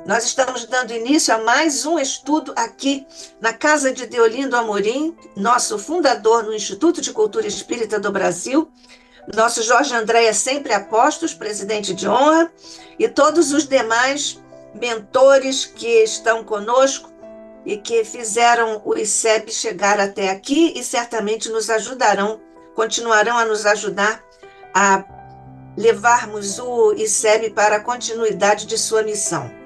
Nós estamos dando início a mais um estudo aqui na Casa de Deolindo Amorim, nosso fundador no Instituto de Cultura Espírita do Brasil, nosso Jorge Andréa Sempre Apostos, presidente de honra, e todos os demais mentores que estão conosco e que fizeram o ICEB chegar até aqui e certamente nos ajudarão, continuarão a nos ajudar a levarmos o ICEB para a continuidade de sua missão.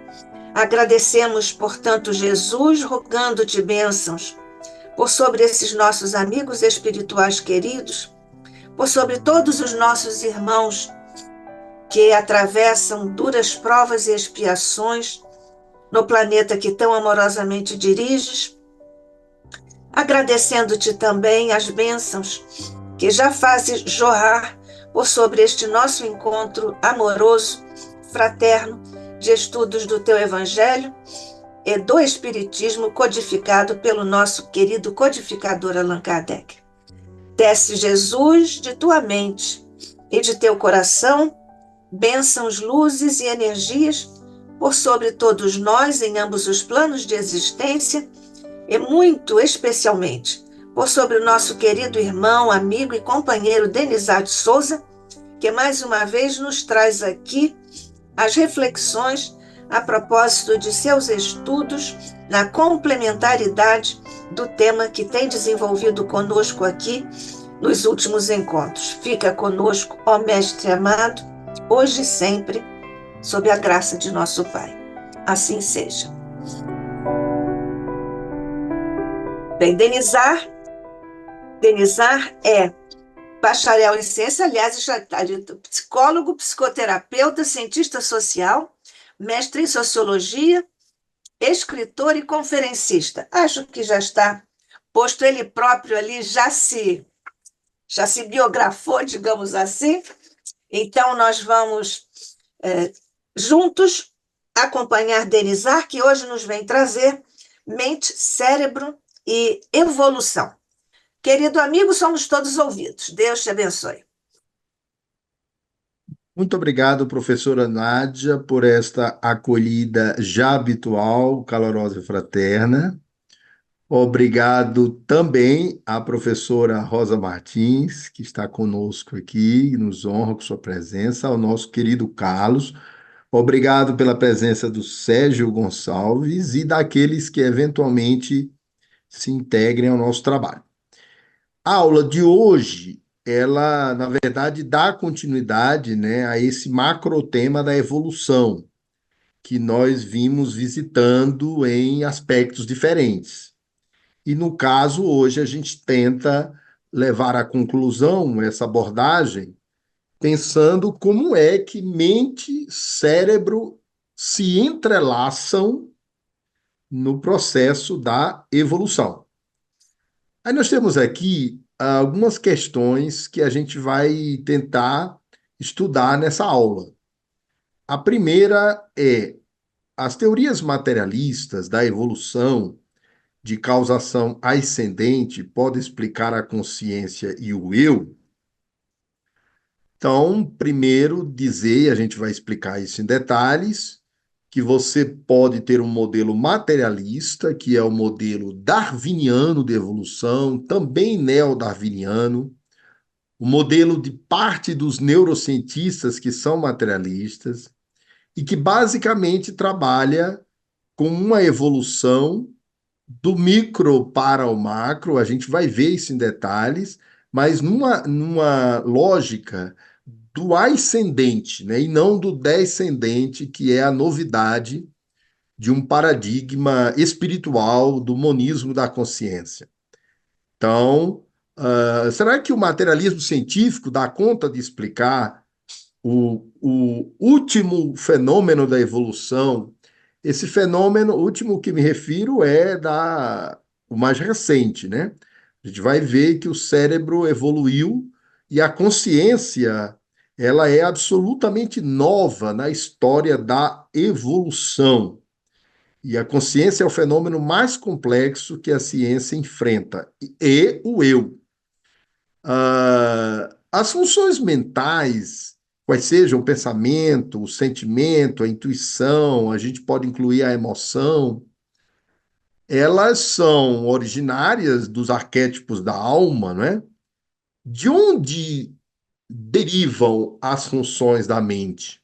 Agradecemos, portanto, Jesus, rogando-te bênçãos por sobre esses nossos amigos espirituais queridos, por sobre todos os nossos irmãos que atravessam duras provas e expiações no planeta que tão amorosamente diriges, agradecendo-te também as bênçãos que já fazes jorrar por sobre este nosso encontro amoroso, fraterno, de estudos do teu Evangelho e do Espiritismo codificado pelo nosso querido codificador Allan Kardec. Desce, Jesus, de tua mente e de teu coração, bênçãos, luzes e energias por sobre todos nós em ambos os planos de existência e muito especialmente por sobre o nosso querido irmão, amigo e companheiro Denizade Souza, que mais uma vez nos traz aqui as reflexões a propósito de seus estudos na complementaridade do tema que tem desenvolvido conosco aqui nos últimos encontros. Fica conosco, ó Mestre amado, hoje e sempre, sob a graça de nosso Pai. Assim seja. Bem, Denizar é bacharel em ciência, aliás, psicólogo, psicoterapeuta, cientista social, mestre em sociologia, escritor e conferencista. Acho que já está posto ele próprio ali, já se biografou, digamos assim. Então, nós vamos juntos acompanhar Denizar, que hoje nos vem trazer mente, cérebro e evolução. Querido amigo, somos todos ouvidos. Deus te abençoe. Muito obrigado, professora Nádia, por esta acolhida já habitual, calorosa e fraterna. Obrigado também à professora Rosa Martins, que está conosco aqui, nos honra com sua presença, ao nosso querido Carlos. Obrigado pela presença do Sérgio Gonçalves e daqueles que eventualmente se integrem ao nosso trabalho. A aula de hoje, ela, na verdade, dá continuidade, né, a esse macro tema da evolução, que nós vimos visitando em aspectos diferentes. E, no caso, hoje a gente tenta levar à conclusão essa abordagem, pensando como é que mente e cérebro se entrelaçam no processo da evolução. Aí nós temos aqui algumas questões que a gente vai tentar estudar nessa aula. A primeira é: as teorias materialistas da evolução de causação ascendente podem explicar a consciência e o eu? Então, primeiro dizer, a gente vai explicar isso em detalhes, que você pode ter um modelo materialista, que é o modelo darwiniano de evolução, também neo-darwiniano, o modelo de parte dos neurocientistas que são materialistas, e que basicamente trabalha com uma evolução do micro para o macro, a gente vai ver isso em detalhes, mas numa lógica do ascendente, né, e não do descendente, que é a novidade de um paradigma espiritual do monismo da consciência. Então, será que o materialismo científico dá conta de explicar o último fenômeno da evolução? Esse fenômeno, o último que me refiro é o mais recente, né? A gente vai ver que o cérebro evoluiu e a consciência, ela é absolutamente nova na história da evolução. E a consciência é o fenômeno mais complexo que a ciência enfrenta, e o eu. As funções mentais quais sejam o pensamento, o sentimento, a intuição, a gente pode incluir a emoção, elas são originárias dos arquétipos da alma, não é? De onde derivam as funções da mente?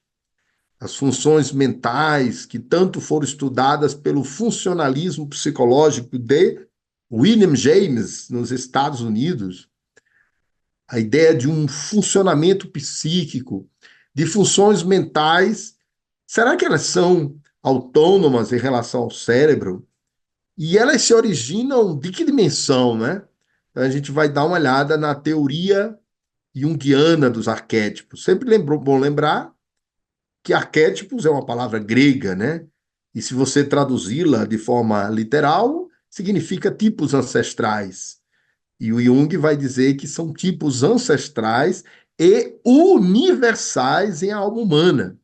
As funções mentais que tanto foram estudadas pelo funcionalismo psicológico de William James, nos Estados Unidos, a ideia de um funcionamento psíquico, de funções mentais, será que elas são autônomas em relação ao cérebro? E elas se originam de que dimensão, né? Então, a gente vai dar uma olhada na teoria junguiana dos arquétipos. Sempre bom lembrar que arquétipos é uma palavra grega, né? E se você traduzi-la de forma literal, significa tipos ancestrais. E o Jung vai dizer que são tipos ancestrais e universais em alma humana.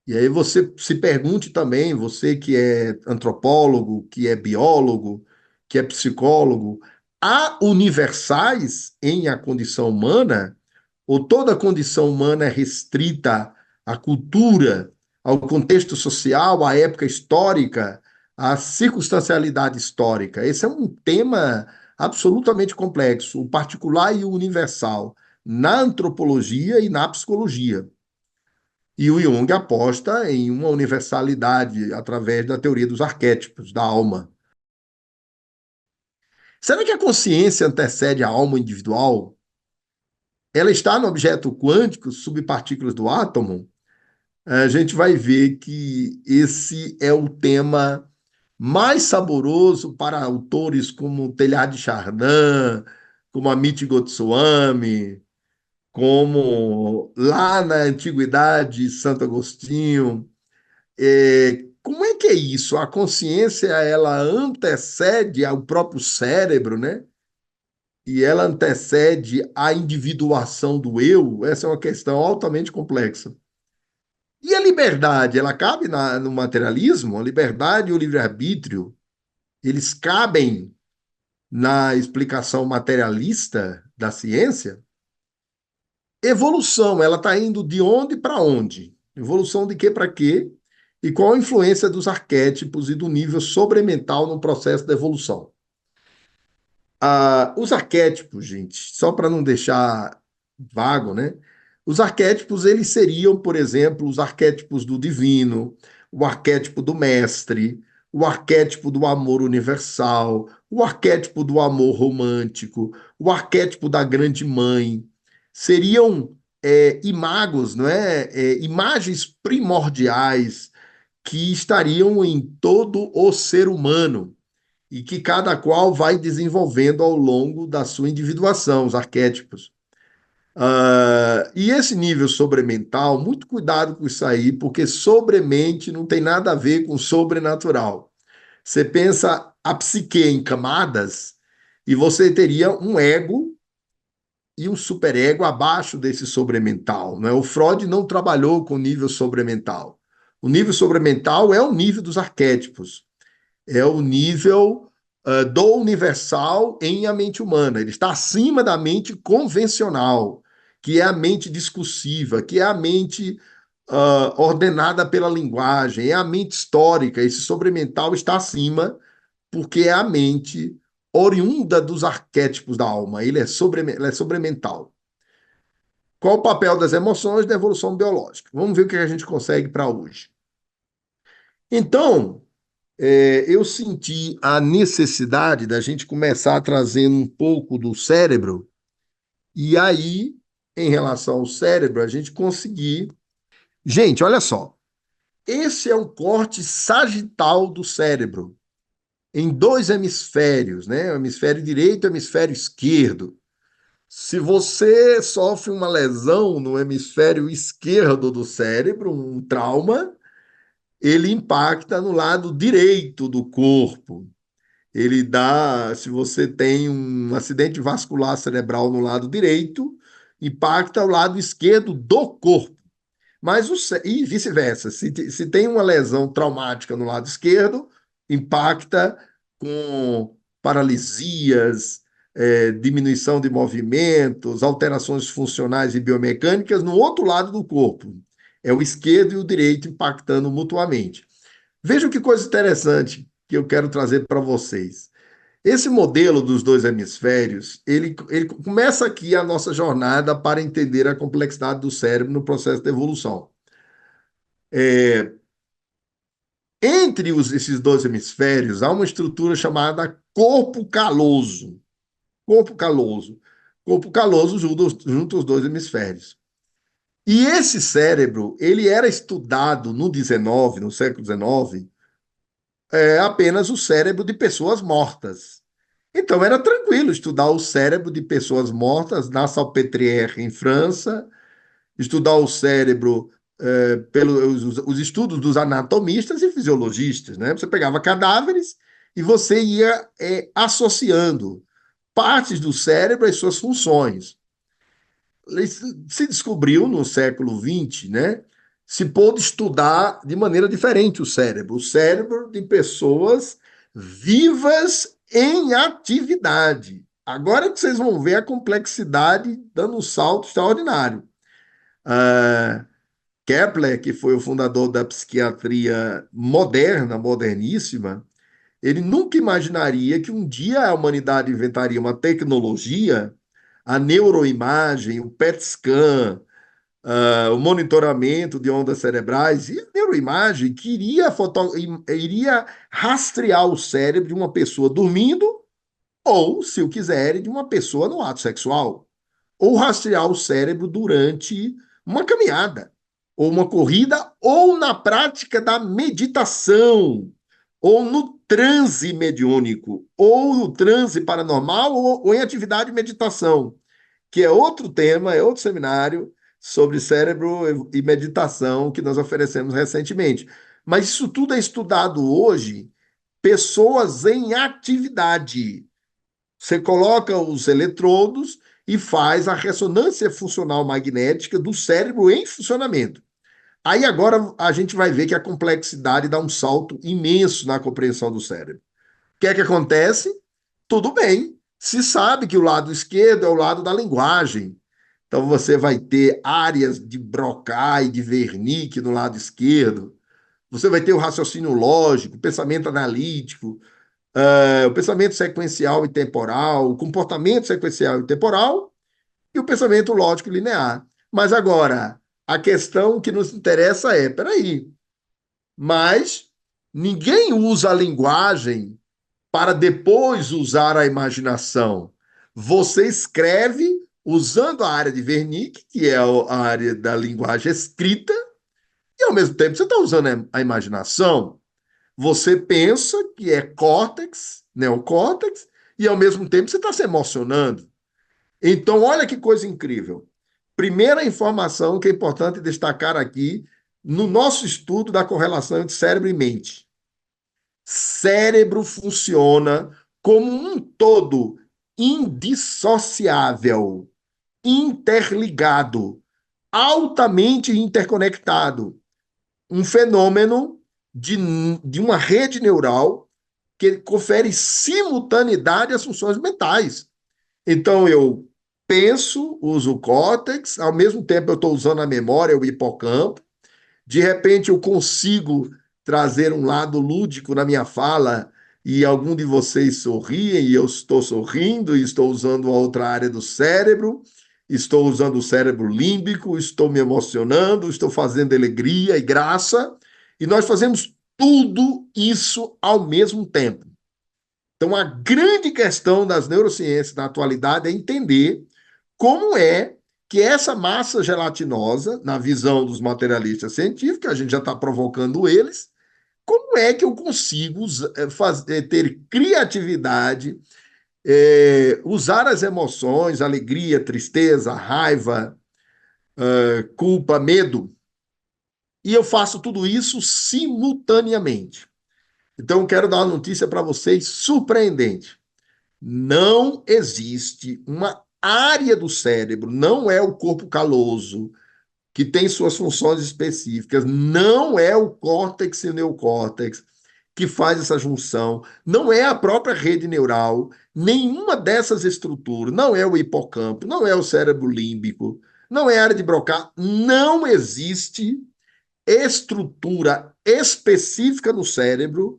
E aí você se pergunte também, você que é antropólogo, que é biólogo, que é psicólogo, há universais em a condição humana? Ou toda a condição humana é restrita à cultura, ao contexto social, à época histórica, à circunstancialidade histórica? Esse é um tema absolutamente complexo, o particular e o universal, na antropologia e na psicologia. E o Jung aposta em uma universalidade através da teoria dos arquétipos, da alma. Será que a consciência antecede a alma individual? Ela está no objeto quântico, subpartículas do átomo? A gente vai ver que esse é o tema mais saboroso para autores como Teilhard de Chardin, como Amit Goswami, como lá na antiguidade Santo Agostinho. Como é que é isso? A consciência ela antecede ao próprio cérebro, né? E ela antecede a individuação do eu? Essa é uma questão altamente complexa. E a liberdade, ela cabe no materialismo? A liberdade e o livre-arbítrio, eles cabem na explicação materialista da ciência? Evolução, ela está indo de onde para onde? Evolução de quê para quê? E qual a influência dos arquétipos e do nível sobremental no processo da evolução? Os arquétipos, gente, só para não deixar vago, né? Os arquétipos, eles seriam, por exemplo, os arquétipos do divino, o arquétipo do mestre, o arquétipo do amor universal, o arquétipo do amor romântico, o arquétipo da grande mãe. Seriam imagos, não é? Imagens primordiais que estariam em todo o ser humano e que cada qual vai desenvolvendo ao longo da sua individuação, os arquétipos. E esse nível sobremental, muito cuidado com isso aí, porque sobremente não tem nada a ver com sobrenatural. Você pensa a psique em camadas e você teria um ego e um superego abaixo desse sobremental. Né? O Freud não trabalhou com nível sobremental. O nível sobremental é o nível dos arquétipos, é o nível do universal em a mente humana. Ele está acima da mente convencional, que é a mente discursiva, que é a mente ordenada pela linguagem, é a mente histórica. Esse sobremental está acima, porque é a mente oriunda dos arquétipos da alma. Ele é sobremental. Qual o papel das emoções na evolução biológica? Vamos ver o que a gente consegue para hoje. Então, eu senti a necessidade da gente começar trazendo um pouco do cérebro, e aí, em relação ao cérebro, a gente conseguir. Gente, olha só. Esse é o corte sagital do cérebro, em dois hemisférios, né? O hemisfério direito e o hemisfério esquerdo. Se você sofre uma lesão no hemisfério esquerdo do cérebro, um trauma, ele impacta no lado direito do corpo. Ele dá, se você tem um acidente vascular cerebral no lado direito, impacta o lado esquerdo do corpo. E vice-versa. Se tem uma lesão traumática no lado esquerdo, impacta com paralisias, diminuição de movimentos, alterações funcionais e biomecânicas no outro lado do corpo. É o esquerdo e o direito impactando mutuamente. Veja que coisa interessante que eu quero trazer para vocês. Esse modelo dos dois hemisférios, ele começa aqui a nossa jornada para entender a complexidade do cérebro no processo de evolução. Entre esses dois hemisférios, há uma estrutura chamada corpo caloso. Corpo caloso. Corpo caloso junto os dois hemisférios. E esse cérebro, ele era estudado no 19, no século XIX, apenas o cérebro de pessoas mortas. Então era tranquilo estudar o cérebro de pessoas mortas na Salpêtrière, em França, estudar o cérebro pelos os estudos dos anatomistas e fisiologistas, né? Você pegava cadáveres e você ia associando partes do cérebro às suas funções. Se descobriu no século XX, né? Se pôde estudar de maneira diferente o cérebro de pessoas vivas em atividade. Agora que vocês vão ver a complexidade dando um salto extraordinário. Kepler, que foi o fundador da psiquiatria moderna, moderníssima, ele nunca imaginaria que um dia a humanidade inventaria uma tecnologia, a neuroimagem, o PET scan, o monitoramento de ondas cerebrais e a neuroimagem que iria rastrear o cérebro de uma pessoa dormindo ou, se o quiserem, de uma pessoa no ato sexual, ou rastrear o cérebro durante uma caminhada, ou uma corrida, ou na prática da meditação, ou no transe mediúnico, ou no transe paranormal, ou em atividade de meditação, que é outro tema, é outro seminário sobre cérebro e meditação que nós oferecemos recentemente. Mas isso tudo é estudado hoje, pessoas em atividade. Você coloca os eletrodos e faz a ressonância funcional magnética do cérebro em funcionamento. Aí agora a gente vai ver que a complexidade dá um salto imenso na compreensão do cérebro. O que é que acontece? Tudo bem. Se sabe que o lado esquerdo é o lado da linguagem. Então você vai ter áreas de Broca e de Wernicke no lado esquerdo. Você vai ter o raciocínio lógico, o pensamento analítico, o pensamento sequencial e temporal, o comportamento sequencial e temporal e o pensamento lógico e linear. Mas agora, a questão que nos interessa é, peraí, mas ninguém usa a linguagem para depois usar a imaginação. Você escreve usando a área de Wernicke, que é a área da linguagem escrita, e ao mesmo tempo você está usando a imaginação. Você pensa que é córtex, neocórtex, e ao mesmo tempo você está se emocionando. Então, olha que coisa incrível. Primeira informação que é importante destacar aqui no nosso estudo da correlação entre cérebro e mente. Cérebro funciona como um todo indissociável, interligado, altamente interconectado. Um fenômeno de, de uma rede neural que confere simultaneidade às funções mentais. Então, eu penso, uso o córtex, ao mesmo tempo eu estou usando a memória, o hipocampo, de repente eu consigo trazer um lado lúdico na minha fala e algum de vocês sorriem e eu estou sorrindo e estou usando a outra área do cérebro, estou usando o cérebro límbico, estou me emocionando, estou fazendo alegria e graça, e nós fazemos tudo isso ao mesmo tempo. Então, a grande questão das neurociências na atualidade é entender como é que essa massa gelatinosa, na visão dos materialistas científicos, a gente já está provocando eles, como é que eu consigo ter criatividade, usar as emoções, alegria, tristeza, raiva, culpa, medo, e eu faço tudo isso simultaneamente. Então, eu quero dar uma notícia para vocês surpreendente. Não existe uma área do cérebro, não é o corpo caloso, que tem suas funções específicas, não é o córtex e o neocórtex, que faz essa junção, não é a própria rede neural, nenhuma dessas estruturas, não é o hipocampo, não é o cérebro límbico, não é a área de Broca, não existe estrutura específica no cérebro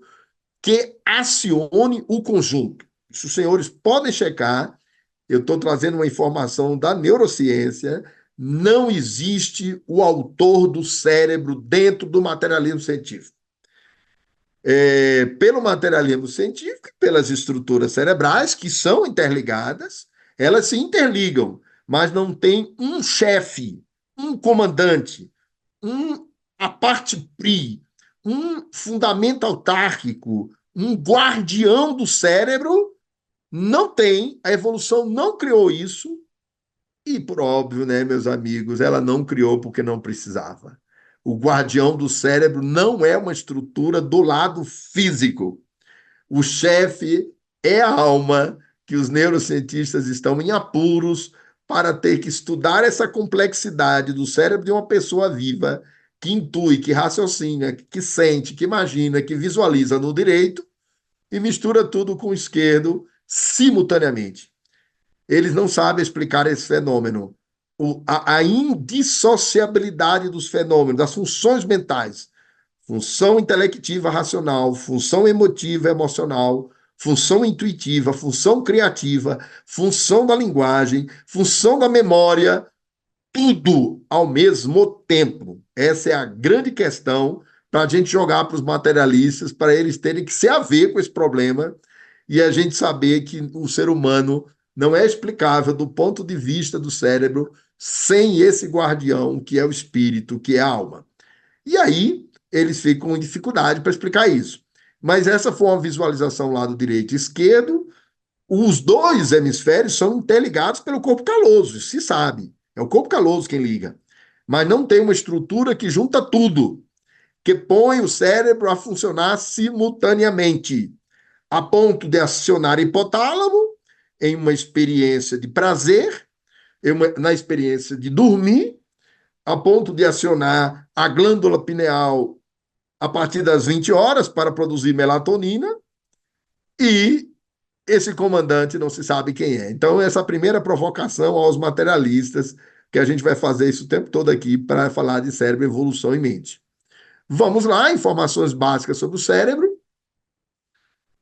que acione o conjunto. Isso os senhores podem checar, eu estou trazendo uma informação da neurociência, não existe o autor do cérebro dentro do materialismo científico. Pelo materialismo científico, pelas estruturas cerebrais, que são interligadas, elas se interligam, mas não tem um chefe, um comandante, um a parte pri, um fundamento autárquico, um guardião do cérebro, não tem, a evolução não criou isso, e por óbvio, né, meus amigos, ela não criou porque não precisava. O guardião do cérebro não é uma estrutura do lado físico. O chefe é a alma que os neurocientistas estão em apuros para ter que estudar essa complexidade do cérebro de uma pessoa viva que intui, que raciocina, que sente, que imagina, que visualiza no direito e mistura tudo com o esquerdo simultaneamente. Eles não sabem explicar esse fenômeno. A indissociabilidade dos fenômenos, das funções mentais. Função intelectiva racional, função emotiva emocional, função intuitiva, função criativa, função da linguagem, função da memória, tudo ao mesmo tempo. Essa é a grande questão para a gente jogar para os materialistas, para eles terem que se haver com esse problema e a gente saber que o ser humano não é explicável do ponto de vista do cérebro sem esse guardião que é o espírito, que é a alma. E aí eles ficam com dificuldade para explicar isso. Mas essa foi uma visualização lado direito e esquerdo. Os dois hemisférios são interligados pelo corpo caloso, se sabe. É o corpo caloso quem liga. Mas não tem uma estrutura que junta tudo, que põe o cérebro a funcionar simultaneamente, a ponto de acionar hipotálamo em uma experiência de prazer, na experiência de dormir, a ponto de acionar a glândula pineal a partir das 20 horas para produzir melatonina e esse comandante não se sabe quem é. Então, essa primeira provocação aos materialistas, que a gente vai fazer isso o tempo todo aqui para falar de cérebro, evolução e mente. Vamos lá, informações básicas sobre o cérebro.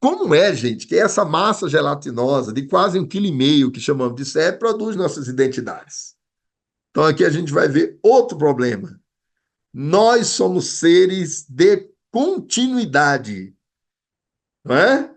Como é, gente, que essa massa gelatinosa de quase 1,5 kg que chamamos de cérebro produz nossas identidades? Então, aqui a gente vai ver outro problema. Nós somos seres de continuidade, não é?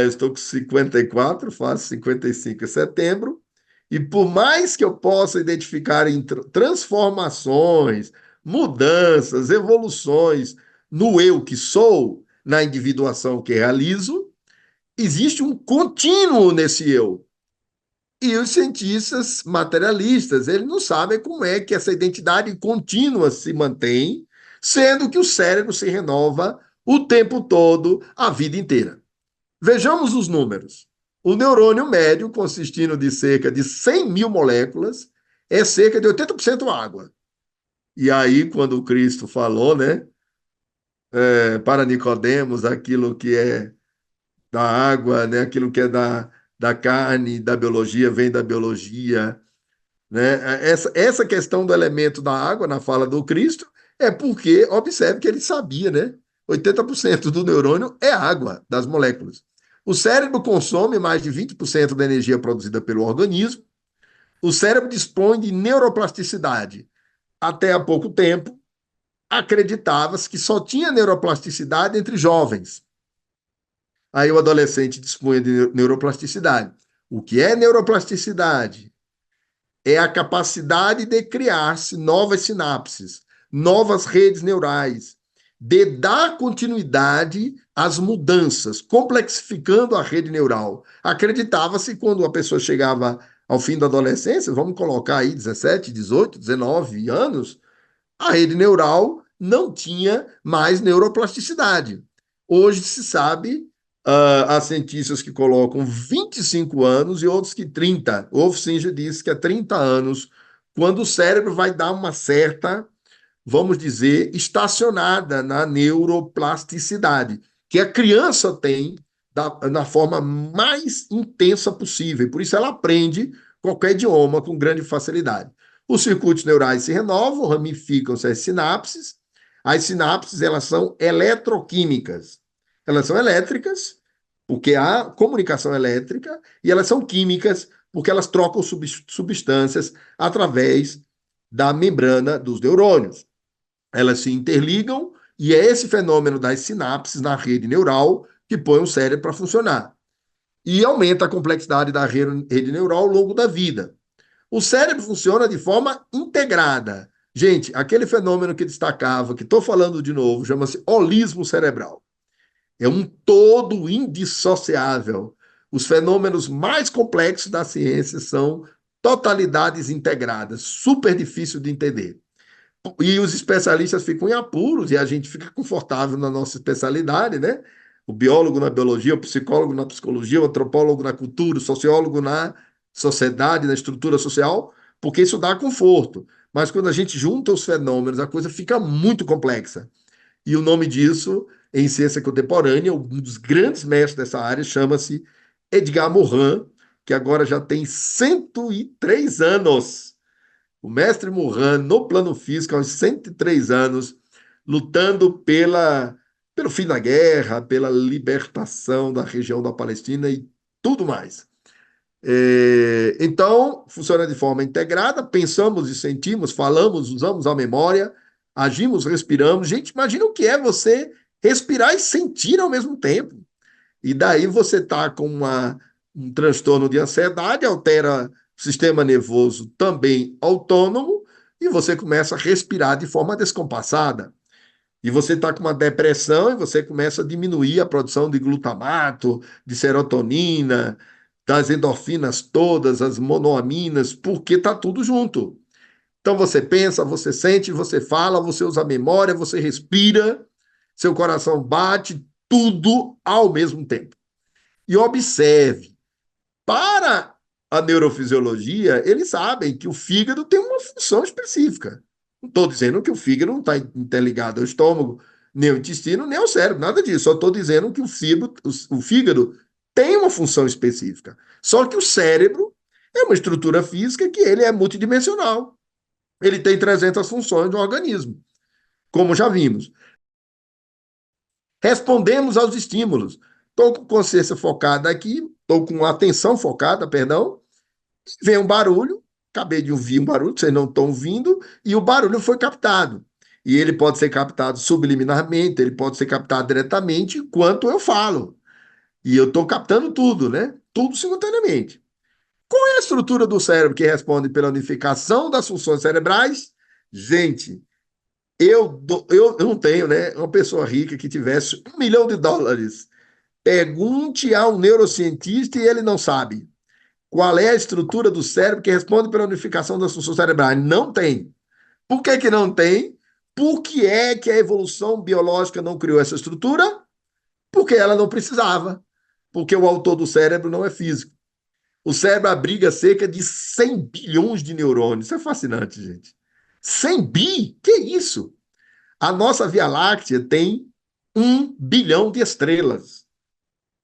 Eu estou com 54, faço 55 em setembro, e por mais que eu possa identificar em transformações, mudanças, evoluções no eu que sou, na individuação que realizo, existe um contínuo nesse eu. E os cientistas materialistas, eles não sabem como é que essa identidade contínua se mantém, sendo que o cérebro se renova o tempo todo, a vida inteira. Vejamos os números. O neurônio médio, consistindo de cerca de 100 mil moléculas, é cerca de 80% água. E aí, quando o Cristo falou, né, para Nicodemos, aquilo que é da água, né, aquilo que é da carne, da biologia, vem da biologia, né? Essa questão do elemento da água na fala do Cristo é porque, observe que ele sabia, né? 80% do neurônio é água, das moléculas. O cérebro consome mais de 20% da energia produzida pelo organismo. O cérebro dispõe de neuroplasticidade. Até há pouco tempo, acreditava-se que só tinha neuroplasticidade entre jovens. Aí o adolescente dispunha de neuroplasticidade. O que é neuroplasticidade? É a capacidade de criar-se novas sinapses, novas redes neurais, de dar continuidade às mudanças, complexificando a rede neural. Acreditava-se quando a pessoa chegava ao fim da adolescência, vamos colocar aí 17, 18, 19 anos, a rede neural não tinha mais neuroplasticidade. Hoje se sabe, há cientistas que colocam 25 anos e outros que 30. O Wolfsinger disse que é 30 anos, quando o cérebro vai dar uma certa, vamos dizer, estacionada na neuroplasticidade. que a criança tem na forma mais intensa possível. Por isso ela aprende qualquer idioma com grande facilidade. Os circuitos neurais se renovam, ramificam-se as sinapses. As sinapses, elas são eletroquímicas. Elas são elétricas, porque há comunicação elétrica, e elas são químicas, porque elas trocam substâncias através da membrana dos neurônios. Elas se interligam e é esse fenômeno das sinapses na rede neural que põe o cérebro para funcionar. E aumenta a complexidade da rede neural ao longo da vida. O cérebro funciona de forma integrada. Gente, aquele fenômeno que destacava, que estou falando de novo, chama-se holismo cerebral. É um todo indissociável. Os fenômenos mais complexos da ciência são totalidades integradas, super difícil de entender. E os especialistas ficam em apuros e a gente fica confortável na nossa especialidade, né? O biólogo na biologia, o psicólogo na psicologia, o antropólogo na cultura, o sociólogo na sociedade, na estrutura social, porque isso dá conforto. Mas quando a gente junta os fenômenos, a coisa fica muito complexa. E o nome disso, em ciência contemporânea, um dos grandes mestres dessa área chama-se Edgar Morin, que agora já tem 103 anos. O mestre Morin, no plano físico, aos 103 anos, lutando pelo fim da guerra, pela libertação da região da Palestina e tudo mais. Então, funciona de forma integrada, pensamos e sentimos, falamos, usamos a memória, agimos, respiramos. Gente, imagina o que é você respirar e sentir ao mesmo tempo. E daí você está com um transtorno de ansiedade, altera o sistema nervoso também autônomo, e você começa a respirar de forma descompassada. E você está com uma depressão e você começa a diminuir a produção de glutamato, de serotonina, das endorfinas todas, as monoaminas, porque está tudo junto. Então você pensa, você sente, você fala, você usa a memória, você respira, seu coração bate, tudo ao mesmo tempo. E observe, para a neurofisiologia, eles sabem que o fígado tem uma função específica. Não estou dizendo que o fígado não está interligado ao estômago, nem ao intestino, nem ao cérebro, nada disso. Só estou dizendo que o fígado tem uma função específica. Só que o cérebro é uma estrutura física que ele é multidimensional. Ele tem 300 funções no organismo, como já vimos. Respondemos aos estímulos. Estou com consciência focada aqui, estou com atenção focada, perdão, vem um barulho, acabei de ouvir um barulho, vocês não estão ouvindo, e o barulho foi captado. E ele pode ser captado subliminarmente, ele pode ser captado diretamente enquanto eu falo. E eu estou captando tudo, né? Tudo simultaneamente. Qual é a estrutura do cérebro que responde pela unificação das funções cerebrais? Gente, eu não tenho, né? Uma pessoa rica que tivesse US$ 1 milhão. Pergunte a um neurocientista e ele não sabe. Qual é a estrutura do cérebro que responde pela unificação das funções cerebrais? Não tem. Por que que não tem? Por que é que a evolução biológica não criou essa estrutura? Porque ela não precisava. Porque o autor do cérebro não é físico. O cérebro abriga cerca de 100 bilhões de neurônios. Isso é fascinante, gente. 100 bi? Que isso? A nossa Via Láctea tem 1 bilhão de estrelas.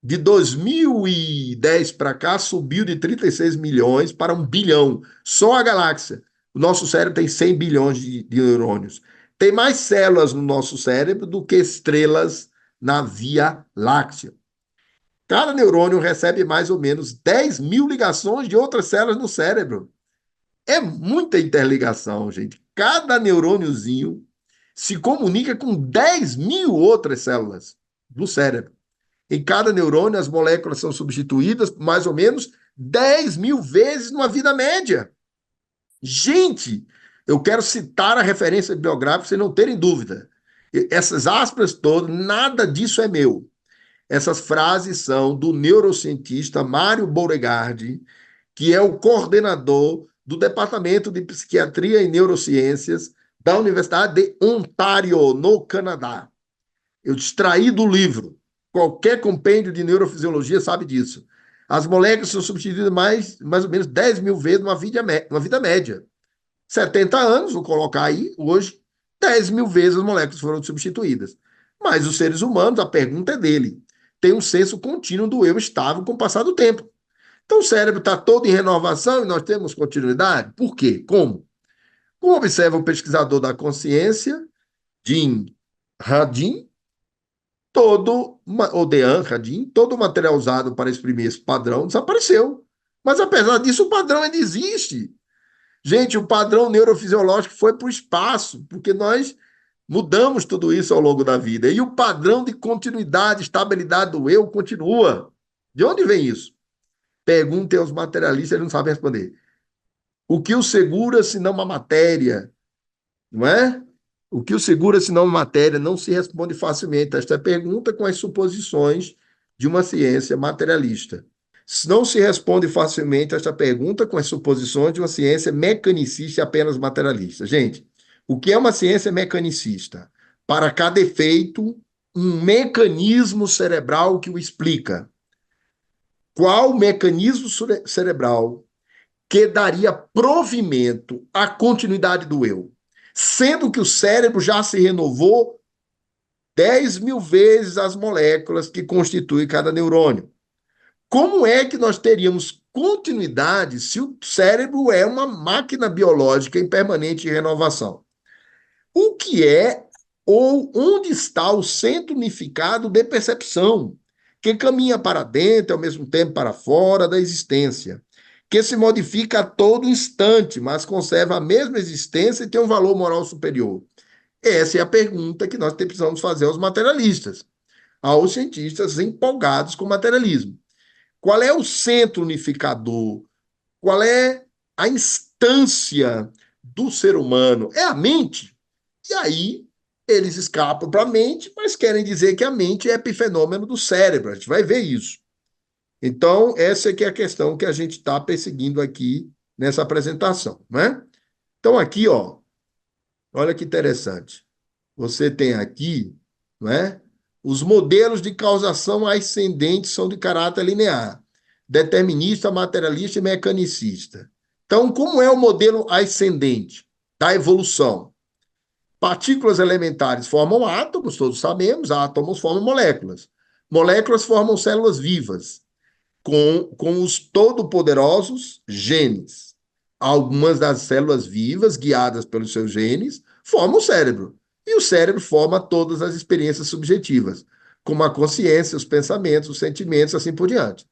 De 2010 para cá, subiu de 36 milhões para 1 bilhão. Só a galáxia. O nosso cérebro tem 100 bilhões de neurônios. Tem mais células no nosso cérebro do que estrelas na Via Láctea. Cada neurônio recebe mais ou menos 10 mil ligações de outras células no cérebro. É muita interligação, gente. Cada neurôniozinho se comunica com 10 mil outras células do cérebro. Em cada neurônio, as moléculas são substituídas por mais ou menos 10 mil vezes numa vida média. Gente, eu quero citar a referência bibliográfica para vocês não terem dúvida. Essas aspas todas, nada disso é meu. Essas frases são do neurocientista Mário Beauregard, que é o coordenador do Departamento de Psiquiatria e Neurociências da Universidade de Ontário, no Canadá. Eu extraí do livro. Qualquer compêndio de neurofisiologia sabe disso. As moléculas são substituídas mais ou menos 10 mil vezes numa vida média. 70 anos, vou colocar aí, hoje, 10 mil vezes as moléculas foram substituídas. Mas os seres humanos, a pergunta é dele, tem um senso contínuo do eu estável com o passar do tempo. Então o cérebro está todo em renovação e nós temos continuidade? Por quê? Como? Como observa o pesquisador da consciência, Jim Radin, ou Dean Radin, todo o material usado para exprimir esse padrão desapareceu. Mas apesar disso, o padrão ainda existe. Gente, o padrão neurofisiológico foi para o espaço, porque nós mudamos tudo isso ao longo da vida. E o padrão de continuidade, estabilidade do eu continua. De onde vem isso? Perguntem aos materialistas, eles não sabem responder. O que o segura se não uma matéria? Não é? O que o segura se não uma matéria não se responde facilmente a esta pergunta com as suposições de uma ciência materialista. Não se responde facilmente a esta pergunta com as suposições de uma ciência mecanicista e apenas materialista. Gente, o que é uma ciência mecanicista? Para cada efeito, um mecanismo cerebral que o explica. Qual mecanismo cerebral que daria provimento à continuidade do eu? Sendo que o cérebro já se renovou 10.000 vezes as moléculas que constituem cada neurônio. Como é que nós teríamos continuidade se o cérebro é uma máquina biológica em permanente renovação? O que é ou onde está o centro unificado de percepção, que caminha para dentro e ao mesmo tempo para fora da existência, que se modifica a todo instante, mas conserva a mesma existência e tem um valor moral superior? Essa é a pergunta que nós precisamos fazer aos materialistas, aos cientistas empolgados com o materialismo. Qual é o centro unificador? Qual é a instância do ser humano? É a mente. E aí eles escapam para a mente, mas querem dizer que a mente é epifenômeno do cérebro. A gente vai ver isso. Então, essa é que é a questão que a gente está perseguindo aqui nessa apresentação, né? Então, aqui, ó, olha que interessante. Você tem aqui, não é? Os modelos de causação ascendente são de caráter linear, determinista, materialista e mecanicista. Então, como é o modelo ascendente da evolução? Partículas elementares formam átomos, todos sabemos, átomos formam moléculas. Moléculas formam células vivas, com os todo-poderosos genes. Algumas das células vivas, guiadas pelos seus genes, formam o cérebro. E o cérebro forma todas as experiências subjetivas, como a consciência, os pensamentos, os sentimentos, assim por diante.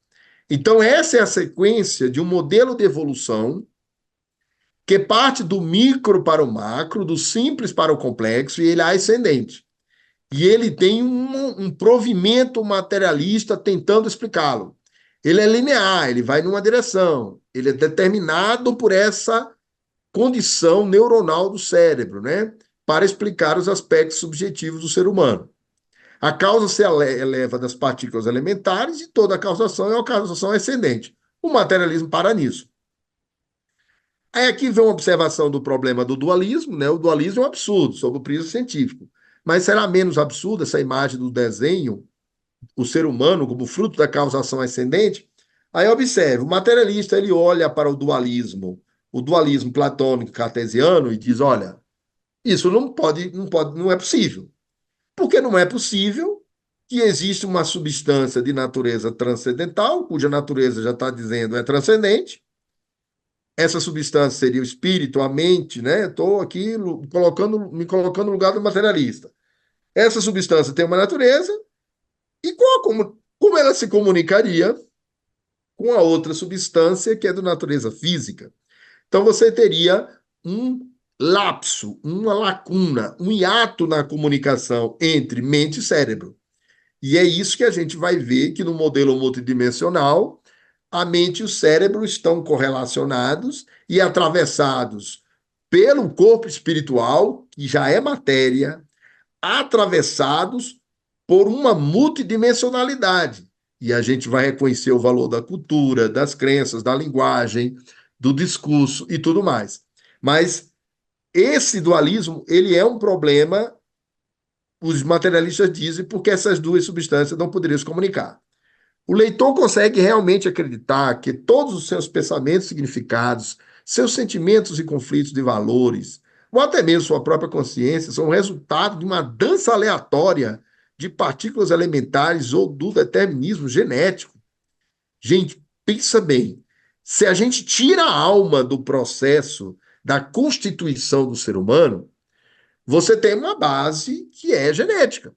Então, essa é a sequência de um modelo de evolução que parte do micro para o macro, do simples para o complexo, e ele é ascendente. E ele tem um provimento materialista tentando explicá-lo. Ele é linear, ele vai numa direção, ele é determinado por essa condição neuronal do cérebro, né? Para explicar os aspectos subjetivos do ser humano. A causa se eleva das partículas elementares e toda a causação é uma causação ascendente. O materialismo para nisso. Aí aqui vem uma observação do problema do dualismo, né? O dualismo é um absurdo, sob o prisma científico. Mas será menos absurda essa imagem do desenho, o ser humano como fruto da causação ascendente? Aí observe, o materialista ele olha para o dualismo platônico cartesiano e diz, olha, isso não é possível. Porque não é possível que exista uma substância de natureza transcendental, cuja natureza já está dizendo é transcendente. Essa substância seria o espírito, a mente, né? Estou aqui me colocando no lugar do materialista. Essa substância tem uma natureza e como ela se comunicaria com a outra substância que é de natureza física? Então você teria um lapso, uma lacuna, um hiato na comunicação entre mente e cérebro. E é isso que a gente vai ver que no modelo multidimensional a mente e o cérebro estão correlacionados e atravessados pelo corpo espiritual, que já é matéria, atravessados por uma multidimensionalidade. E a gente vai reconhecer o valor da cultura, das crenças, da linguagem, do discurso e tudo mais. Mas esse dualismo, ele é um problema, os materialistas dizem, porque essas duas substâncias não poderiam se comunicar. O leitor consegue realmente acreditar que todos os seus pensamentos, significados, seus sentimentos e conflitos de valores, ou até mesmo sua própria consciência, são resultado de uma dança aleatória de partículas elementares ou do determinismo genético. Gente, pensa bem, se a gente tira a alma do processo da constituição do ser humano, você tem uma base que é genética.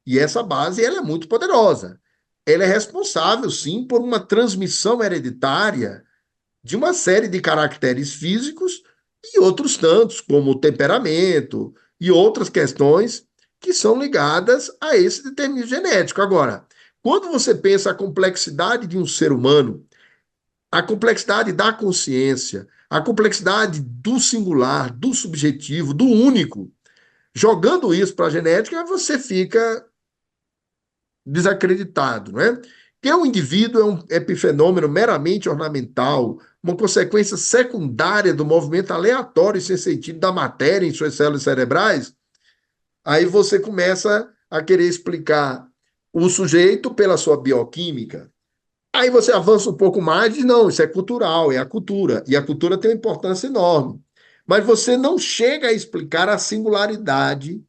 E essa base ela é muito poderosa. Ela é responsável, sim, por uma transmissão hereditária de uma série de caracteres físicos e outros tantos, como o temperamento e outras questões que são ligadas a esse determinismo genético. Agora, quando você pensa a complexidade de um ser humano, a complexidade da consciência, a complexidade do singular, do subjetivo, do único, jogando isso para a genética, você fica desacreditado, não é? Que o indivíduo é um epifenômeno meramente ornamental, uma consequência secundária do movimento aleatório e sem sentido da matéria em suas células cerebrais, aí você começa a querer explicar o sujeito pela sua bioquímica. Aí você avança um pouco mais e diz, não, isso é cultural, é a cultura. E a cultura tem uma importância enorme. Mas você não chega a explicar a singularidade,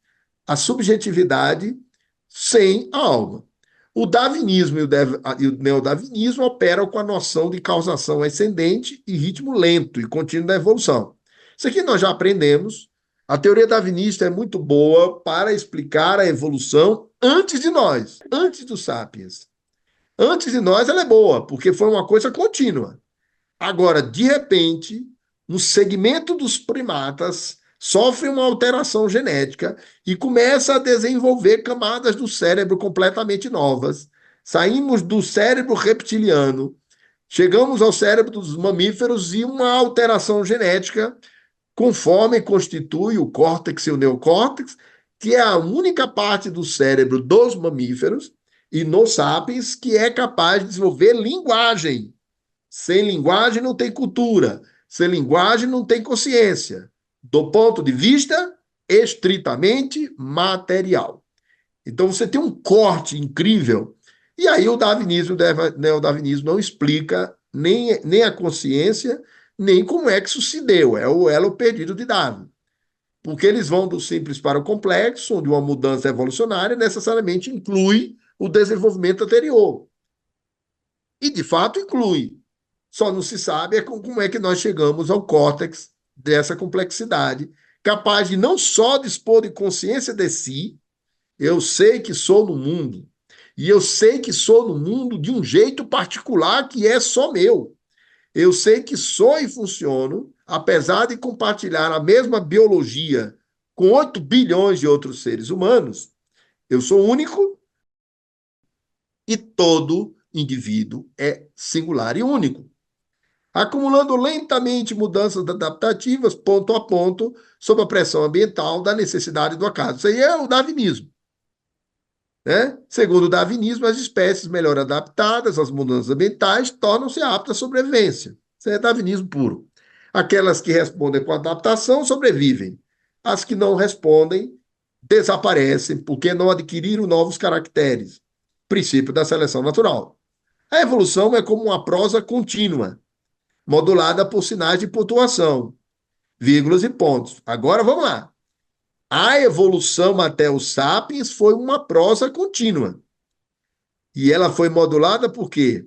a subjetividade sem a alma. O darwinismo e o neodarwinismo operam com a noção de causação ascendente e ritmo lento e contínuo da evolução. Isso aqui nós já aprendemos. A teoria darwinista é muito boa para explicar a evolução antes de nós, antes dos sapiens. Antes de nós, ela é boa, porque foi uma coisa contínua. Agora, de repente, um segmento dos primatas sofre uma alteração genética e começa a desenvolver camadas do cérebro completamente novas. Saímos do cérebro reptiliano, chegamos ao cérebro dos mamíferos e uma alteração genética conforme constitui o córtex e o neocórtex, que é a única parte do cérebro dos mamíferos e nos sapiens que é capaz de desenvolver linguagem. Sem linguagem não tem cultura. Sem linguagem não tem consciência. Do ponto de vista estritamente material. Então você tem um corte incrível. E aí o darwinismo, neodarwinismo não explica nem a consciência, nem como é que isso se deu. É o elo perdido de Darwin. Porque eles vão do simples para o complexo, onde uma mudança evolucionária necessariamente inclui o desenvolvimento anterior. E, de fato, inclui. Só não se sabe como é que nós chegamos ao córtex dessa complexidade, capaz de não só dispor de consciência de si, eu sei que sou no mundo, e eu sei que sou no mundo de um jeito particular que é só meu. Eu sei que sou e funciono, apesar de compartilhar a mesma biologia com 8 bilhões de outros seres humanos, eu sou único e todo indivíduo é singular e único, acumulando lentamente mudanças adaptativas, ponto a ponto, sob a pressão ambiental da necessidade do acaso. Isso aí é o darwinismo. Né? Segundo o darwinismo, as espécies melhor adaptadas às mudanças ambientais tornam-se aptas à sobrevivência. Isso é darwinismo puro. Aquelas que respondem com adaptação sobrevivem. As que não respondem desaparecem porque não adquiriram novos caracteres. Princípio da seleção natural. A evolução é como uma prosa contínua, modulada por sinais de pontuação, vírgulas e pontos. Agora vamos lá. A evolução até os sapiens foi uma prosa contínua. E ela foi modulada por quê?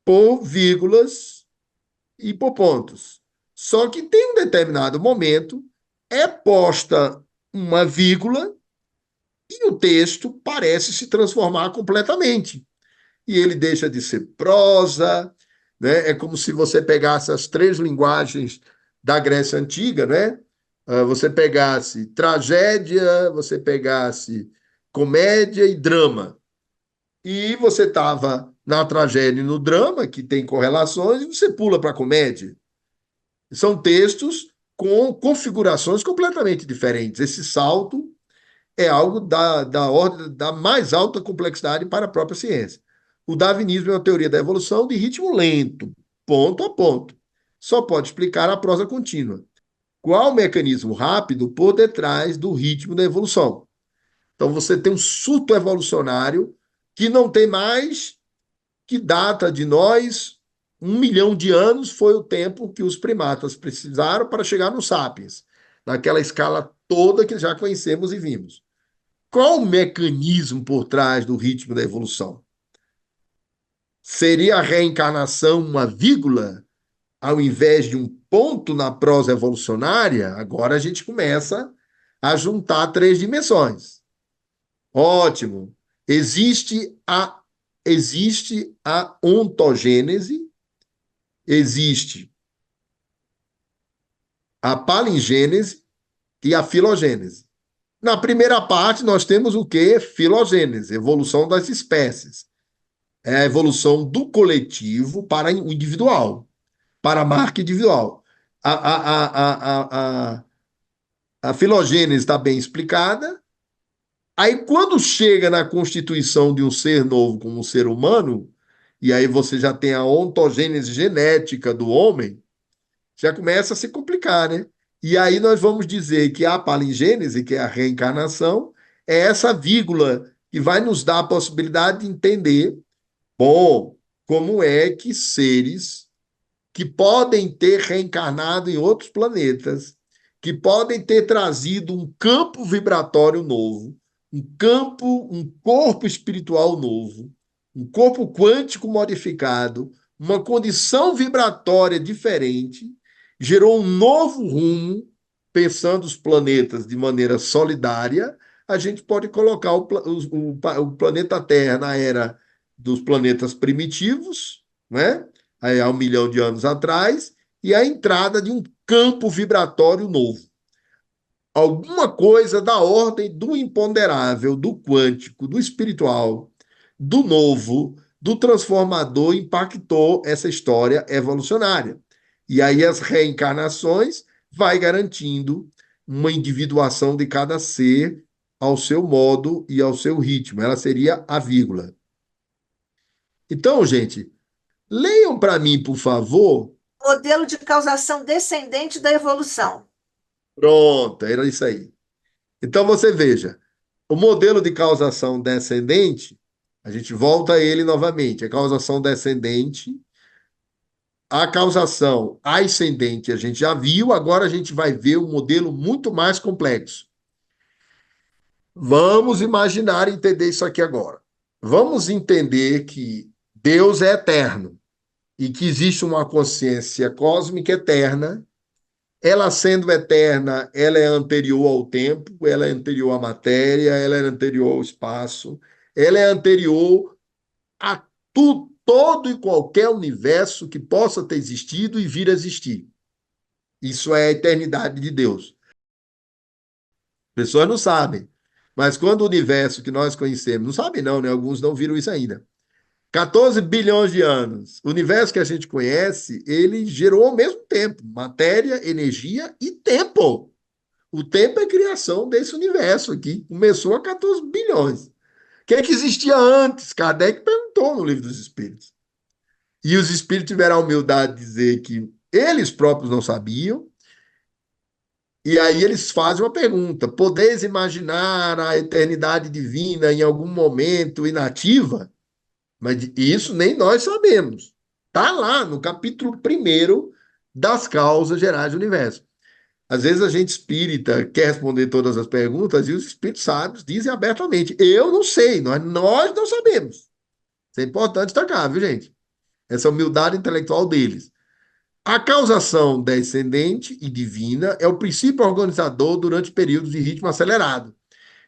Por vírgulas e por pontos. Só que tem um determinado momento, é posta uma vírgula e o texto parece se transformar completamente. E ele deixa de ser prosa, né? É como se você pegasse as 3 linguagens da Grécia Antiga, né? Você pegasse tragédia, você pegasse comédia e drama. E você estava na tragédia e no drama, que tem correlações, e você pula para a comédia. São textos com configurações completamente diferentes. Esse salto é algo da ordem da mais alta complexidade para a própria ciência. O darwinismo é uma teoria da evolução de ritmo lento, ponto a ponto. Só pode explicar a prosa contínua. Qual o mecanismo rápido por detrás do ritmo da evolução? Então você tem um surto evolucionário que não tem mais que data de nós 1 milhão de anos foi o tempo que os primatas precisaram para chegar nos sapiens, naquela escala toda que já conhecemos e vimos. qual o mecanismo por trás do ritmo da evolução? Seria a reencarnação uma vírgula ao invés de um ponto na prosa evolucionária? Agora a gente começa a juntar três dimensões. Ótimo. Existe a ontogênese, existe a palingênese e a filogênese. Na primeira parte, nós temos o que? Filogênese, evolução das espécies. É a evolução do coletivo para o individual, para a marca individual. A filogênese está bem explicada. Aí, quando chega na constituição de um ser novo como um ser humano, e aí você já tem a ontogênese genética do homem, já começa a se complicar, né? E aí nós vamos dizer que a palingênese, que é a reencarnação, é essa vírgula que vai nos dar a possibilidade de entender, bom, como é que seres que podem ter reencarnado em outros planetas, que podem ter trazido um campo vibratório novo, um corpo espiritual novo, um corpo quântico modificado, uma condição vibratória diferente, gerou um novo rumo, pensando os planetas de maneira solidária. A gente pode colocar o planeta Terra na era dos planetas primitivos, né? Aí, há 1 milhão de anos atrás, e a entrada de um campo vibratório novo. Alguma coisa da ordem do imponderável, do quântico, do espiritual, do novo, do transformador impactou essa história evolucionária. E aí as reencarnações vai garantindo uma individuação de cada ser ao seu modo e ao seu ritmo. Ela seria a vírgula. Então, gente, leiam para mim, por favor. Modelo de causação descendente da evolução. Pronto, era isso aí. Então você veja, o modelo de causação descendente, a gente volta a ele novamente. A causação descendente, a causação ascendente a gente já viu, agora a gente vai ver um modelo muito mais complexo. Vamos imaginar e entender isso aqui agora. Vamos entender que Deus é eterno e que existe uma consciência cósmica eterna. Ela sendo eterna, ela é anterior ao tempo, ela é anterior à matéria, ela é anterior ao espaço, ela é anterior a tudo, todo e qualquer universo que possa ter existido e vir a existir. Isso é a eternidade de Deus. As pessoas não sabem, mas quando o universo que nós conhecemos, não sabem não, né? Alguns não viram isso ainda. 14 bilhões de anos. O universo que a gente conhece, ele gerou ao mesmo tempo matéria, energia e tempo. O tempo é a criação desse universo aqui. Começou a 14 bilhões. O que é que existia antes? Kardec perguntou no Livro dos Espíritos. E os espíritos tiveram a humildade de dizer que eles próprios não sabiam. E aí eles fazem uma pergunta: podeis imaginar a eternidade divina em algum momento inativa? Mas isso nem nós sabemos. Está lá no capítulo 1º das causas gerais do universo. Às vezes a gente espírita quer responder todas as perguntas e os espíritos sábios dizem abertamente: eu não sei, nós não sabemos. Isso é importante destacar, viu, gente? Essa humildade intelectual deles. A causação descendente e divina é o princípio organizador durante períodos de ritmo acelerado.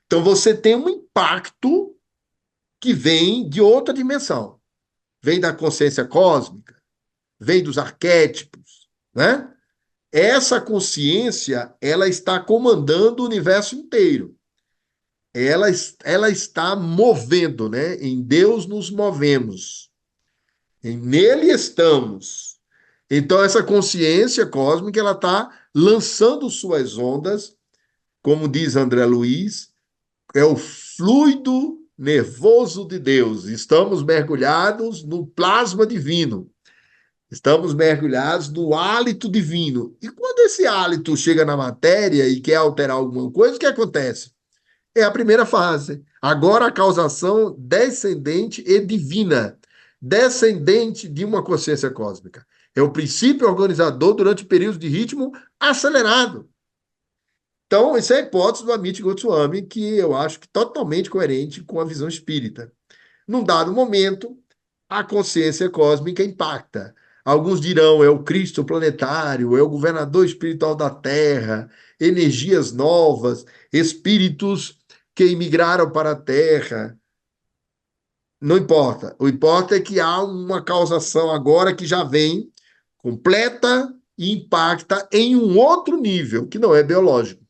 Então você tem um impacto que vem de outra dimensão. Vem da consciência cósmica, vem dos arquétipos, né? Essa consciência, ela está comandando o universo inteiro. Ela está movendo, né? Em Deus nos movemos. Nele estamos. Então, essa consciência cósmica, ela está lançando suas ondas, como diz André Luiz, é o fluido nervoso de Deus. Estamos mergulhados no plasma divino. Estamos mergulhados no hálito divino. E quando esse hálito chega na matéria e quer alterar alguma coisa, o que acontece? É a primeira fase. Agora a causação descendente e divina. Descendente de uma consciência cósmica. É o princípio organizador durante períodos de ritmo acelerado. Então, isso é a hipótese do Amit Goswami, que eu acho que totalmente coerente com a visão espírita. Num dado momento, a consciência cósmica impacta. Alguns dirão é o Cristo planetário, é o governador espiritual da Terra, energias novas, espíritos que imigraram para a Terra. Não importa. O importa é que há uma causação agora que já vem completa e impacta em um outro nível, que não é biológico,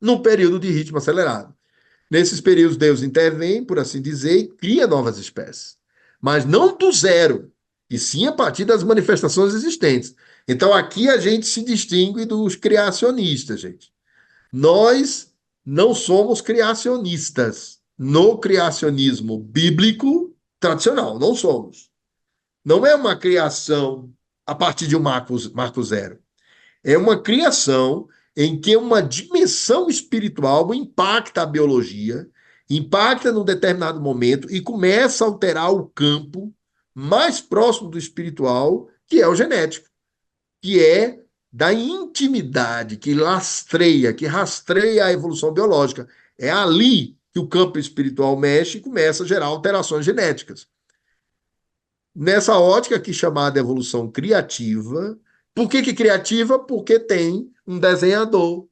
num período de ritmo acelerado. Nesses períodos, Deus intervém, por assim dizer, e cria novas espécies. Mas não do zero, e sim a partir das manifestações existentes. Então aqui a gente se distingue dos criacionistas, gente. Nós não somos criacionistas. No criacionismo bíblico tradicional, não somos. Não é uma criação a partir de um marco zero. É uma criação em que uma dimensão espiritual impacta a biologia, impacta num determinado momento e começa a alterar o campo mais próximo do espiritual, que é o genético, que é da intimidade, que lastreia, que rastreia a evolução biológica. É ali que o campo espiritual mexe e começa a gerar alterações genéticas. Nessa ótica aqui chamada evolução criativa. Por que criativa? Porque tem um desenhador,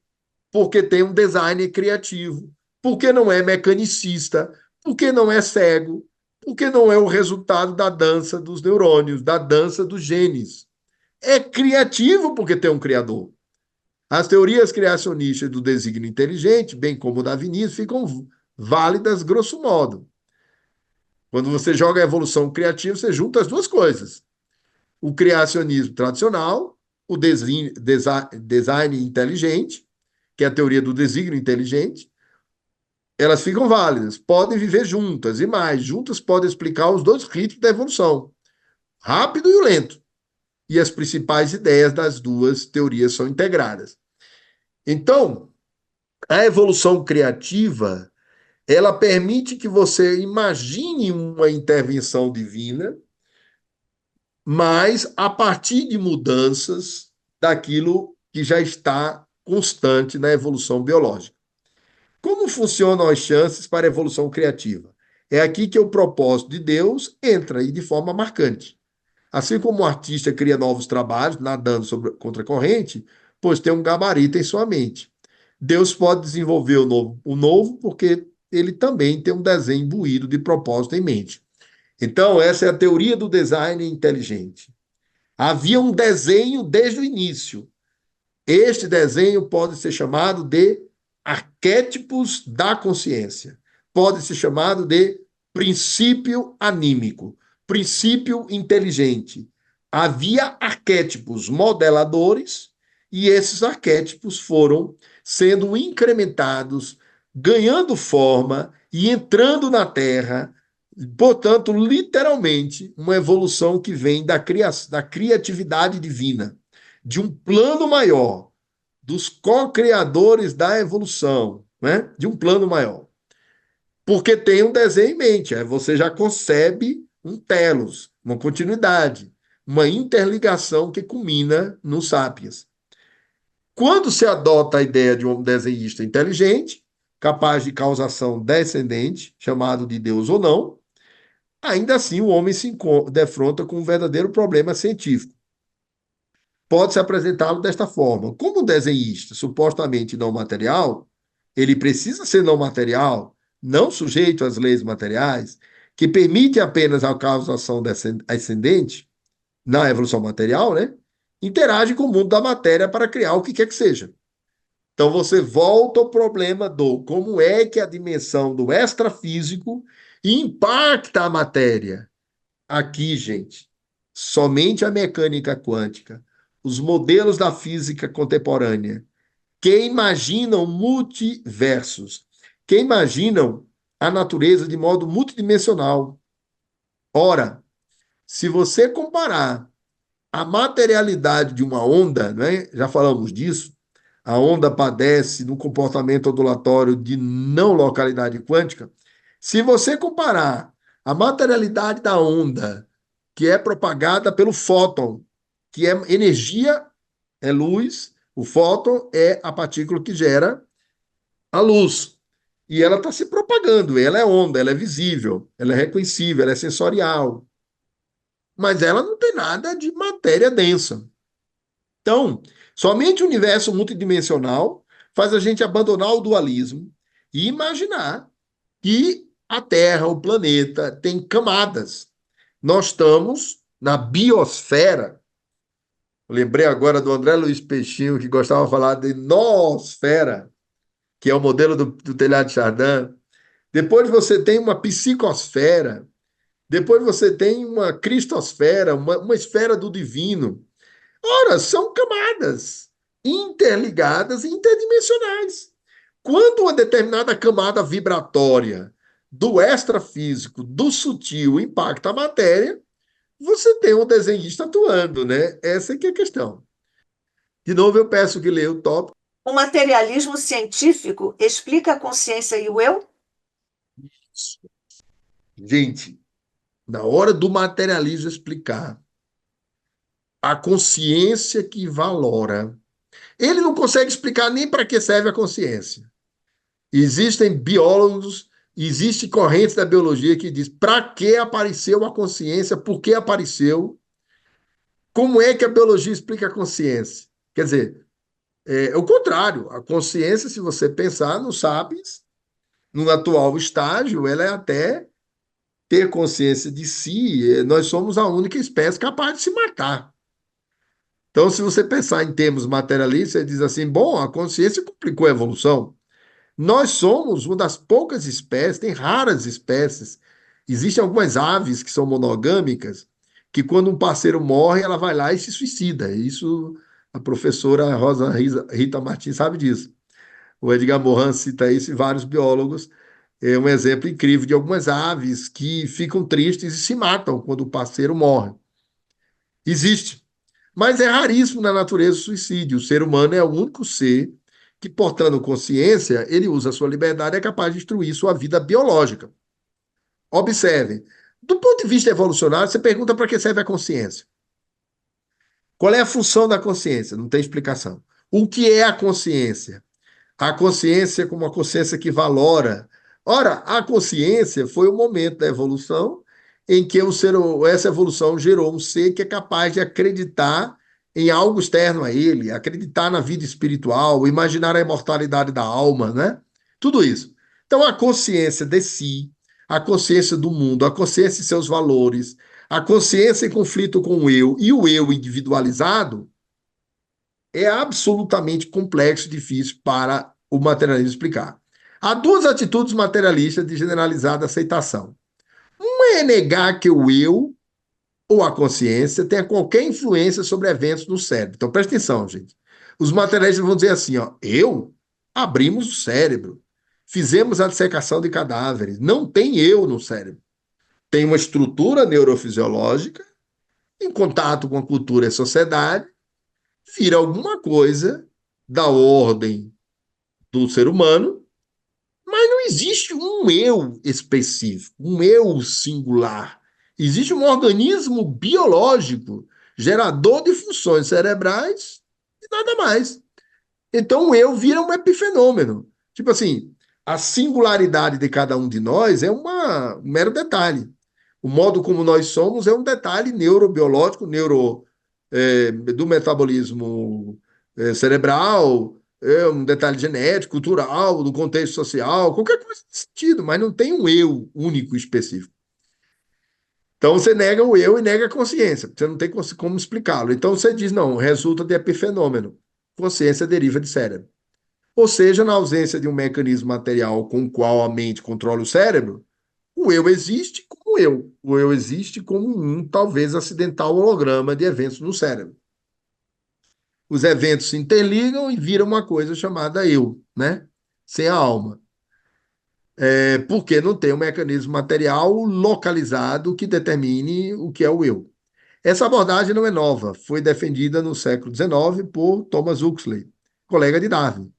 porque tem um designer criativo, porque não é mecanicista, porque não é cego, porque não é o resultado da dança dos neurônios, da dança dos genes. É criativo porque tem um criador. As teorias criacionistas do desígnio inteligente, bem como da Vinícius, ficam válidas grosso modo. Quando você joga a evolução criativa, você junta as duas coisas. O criacionismo tradicional, o design inteligente, que é a teoria do desígnio inteligente, elas ficam válidas, podem viver juntas, e mais, juntas podem explicar os dois ritmos da evolução, rápido e o lento. E as principais ideias das duas teorias são integradas. Então, a evolução criativa, ela permite que você imagine uma intervenção divina, mas a partir de mudanças daquilo que já está constante na evolução biológica. Como funcionam as chances para a evolução criativa? É aqui que o propósito de Deus entra e de forma marcante. Assim como o artista cria novos trabalhos, nadando contra a corrente, pois tem um gabarito em sua mente. Deus pode desenvolver o novo porque ele também tem um desenho imbuído de propósito em mente. Então, essa é a teoria do design inteligente. Havia um desenho desde o início. Este desenho pode ser chamado de arquétipos da consciência. Pode ser chamado de princípio anímico, princípio inteligente. Havia arquétipos modeladores e esses arquétipos foram sendo incrementados, ganhando forma e entrando na Terra. Portanto, literalmente, uma evolução que vem da criatividade divina, de um plano maior, dos co-criadores da evolução, né? De um plano maior. Porque tem um desenho em mente, aí você já concebe um telos, uma continuidade, uma interligação que culmina no Sapiens. Quando se adota a ideia de um desenhista inteligente, capaz de causação descendente, chamado de Deus ou não, ainda assim o homem se defronta com um verdadeiro problema científico. Pode-se apresentá-lo desta forma. Como um desenhista supostamente não material, ele precisa ser não material, não sujeito às leis materiais, que permite apenas a causação ascendente na evolução material, né? Interage com o mundo da matéria para criar o que quer que seja. Então você volta ao problema do como é que a dimensão do extrafísico impacta a matéria. Aqui, gente, somente a mecânica quântica, os modelos da física contemporânea, que imaginam multiversos, que imaginam a natureza de modo multidimensional. Ora, se você comparar a materialidade de uma onda, né, já falamos disso, a onda padece no comportamento ondulatório de não localidade quântica. Se você comparar a materialidade da onda, que é propagada pelo fóton, que é energia, é luz, O fóton é a partícula que gera a luz. E ela está se propagando, ela é onda, ela é visível, ela é reconhecível, ela é sensorial. Mas ela não tem nada de matéria densa. Então, somente o universo multidimensional faz a gente abandonar o dualismo e imaginar que a Terra, o planeta, tem camadas. Nós estamos na biosfera. Eu lembrei agora do André Luiz Peixinho, que gostava de falar de noosfera, que é o modelo do telhado de Chardin. Depois você tem uma psicosfera. Depois você tem uma cristosfera, uma esfera do divino. Ora, são camadas interligadas e interdimensionais. Quando uma determinada camada vibratória do extrafísico, do sutil, impacta a matéria, você tem um desenhista atuando, né? Essa é que é a questão. De novo, eu peço que leia o tópico. O materialismo científico explica a consciência e o eu? Gente, na hora do materialismo explicar a consciência que valora, ele não consegue explicar nem para que serve a consciência. Existem biólogos, existe correntes da biologia que diz para que apareceu a consciência, por que apareceu, como é que a biologia explica a consciência. Quer dizer, é o contrário. A consciência, se você pensar no Sapiens, no atual estágio, ela é até ter consciência de si. Nós somos a única espécie capaz de se matar. Então, se você pensar em termos materialistas, você diz assim: bom, a consciência complicou a evolução. Nós somos uma das poucas espécies, tem raras espécies. Existem algumas aves que são monogâmicas, que quando um parceiro morre, ela vai lá e se suicida. Isso a professora Rosa Rita Martins sabe disso. O Edgar Morin cita isso e vários biólogos. É um exemplo incrível de algumas aves que ficam tristes e se matam quando o parceiro morre. Existe. Mas é raríssimo na natureza o suicídio. O ser humano é o único ser que, portando consciência, ele usa a sua liberdade e é capaz de destruir sua vida biológica. Observem. Do ponto de vista evolucionário, você pergunta para que serve a consciência. Qual é a função da consciência? Não tem explicação. O que é a consciência? A consciência como uma consciência que valora. Ora, a consciência foi o momento da evolução em que essa evolução gerou um ser que é capaz de acreditar em algo externo a ele, acreditar na vida espiritual, imaginar a imortalidade da alma, né? Tudo isso. Então, a consciência de si, a consciência do mundo, a consciência de seus valores, a consciência em conflito com o eu e o eu individualizado é absolutamente complexo e difícil para o materialismo explicar. Há duas atitudes materialistas de generalizada aceitação. Uma é negar que o eu ou a consciência tenha qualquer influência sobre eventos no cérebro. Então presta atenção, gente. Os materialistas vão dizer assim, ó, eu abrimos o cérebro, fizemos a dissecação de cadáveres, não tem eu no cérebro. Tem uma estrutura neurofisiológica, em contato com a cultura e a sociedade, vira alguma coisa da ordem do ser humano, mas não existe um eu específico, um eu singular. Existe um organismo biológico, gerador de funções cerebrais e nada mais. Então o eu vira um epifenômeno. Tipo assim, a singularidade de cada um de nós é um mero detalhe. O modo como nós somos é um detalhe neurobiológico, do metabolismo cerebral, é um detalhe genético, cultural, do contexto social, qualquer coisa nesse sentido, mas não tem um eu único específico. Então você nega o eu e nega a consciência, você não tem como explicá-lo. Então você diz, não, resulta de epifenômeno. Consciência deriva de cérebro. Ou seja, na ausência de um mecanismo material com o qual a mente controla o cérebro, o eu existe como eu. O eu existe como um, talvez acidental holograma de eventos no cérebro. Os eventos se interligam e viram uma coisa chamada eu, né? Sem a alma. Porque não tem um mecanismo material localizado que determine o que é o eu. Essa abordagem não é nova, foi defendida no século XIX por Thomas Huxley, colega de Darwin,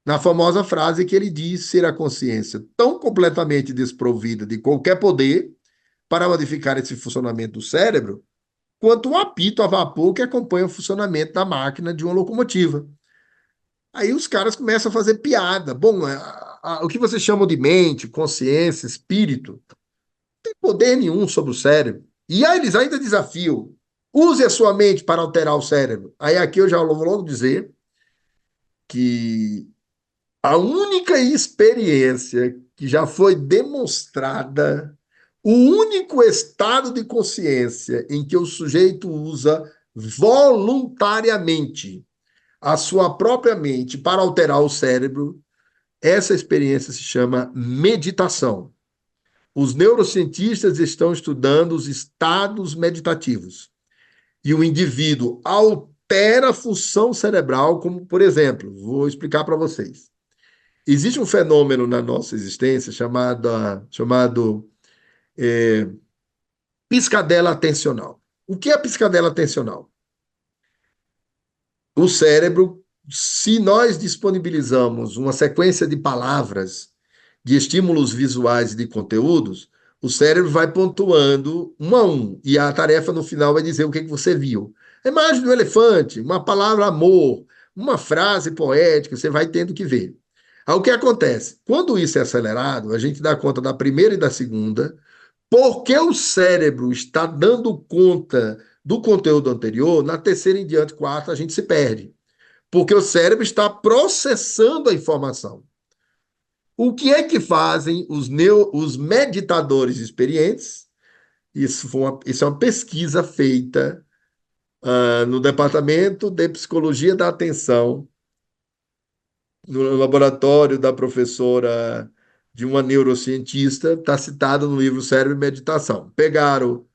na famosa frase que ele diz ser a consciência tão completamente desprovida de qualquer poder para modificar esse funcionamento do cérebro, quanto o apito a vapor que acompanha o funcionamento da máquina de uma locomotiva. Aí os caras começam a fazer piada. Bom, o que vocês chamam de mente, consciência, espírito, não tem poder nenhum sobre o cérebro. E aí eles ainda desafiam. Use a sua mente para alterar o cérebro. Aí aqui eu já vou logo dizer que a única experiência que já foi demonstrada, o único estado de consciência em que o sujeito usa voluntariamente a sua própria mente para alterar o cérebro, essa experiência se chama meditação. Os neurocientistas estão estudando os estados meditativos. E o indivíduo altera a função cerebral, como, por exemplo, vou explicar para vocês. Existe um fenômeno na nossa existência chamado piscadela atencional. O que é piscadela atencional? O cérebro, se nós disponibilizamos uma sequência de palavras, de estímulos visuais e de conteúdos, o cérebro vai pontuando um a um, e a tarefa no final vai dizer o que que você viu. A imagem do elefante, uma palavra amor, uma frase poética, você vai tendo que ver. Aí o que acontece? Quando isso é acelerado, a gente dá conta da primeira e da segunda, porque o cérebro está dando conta do conteúdo anterior, na terceira em diante, quarta, a gente se perde. Porque o cérebro está processando a informação. O que é que fazem os meditadores experientes? Isso é uma pesquisa feita no Departamento de Psicologia da Atenção, no laboratório da professora de uma neurocientista, está citado no livro Cérebro e Meditação. Pegaram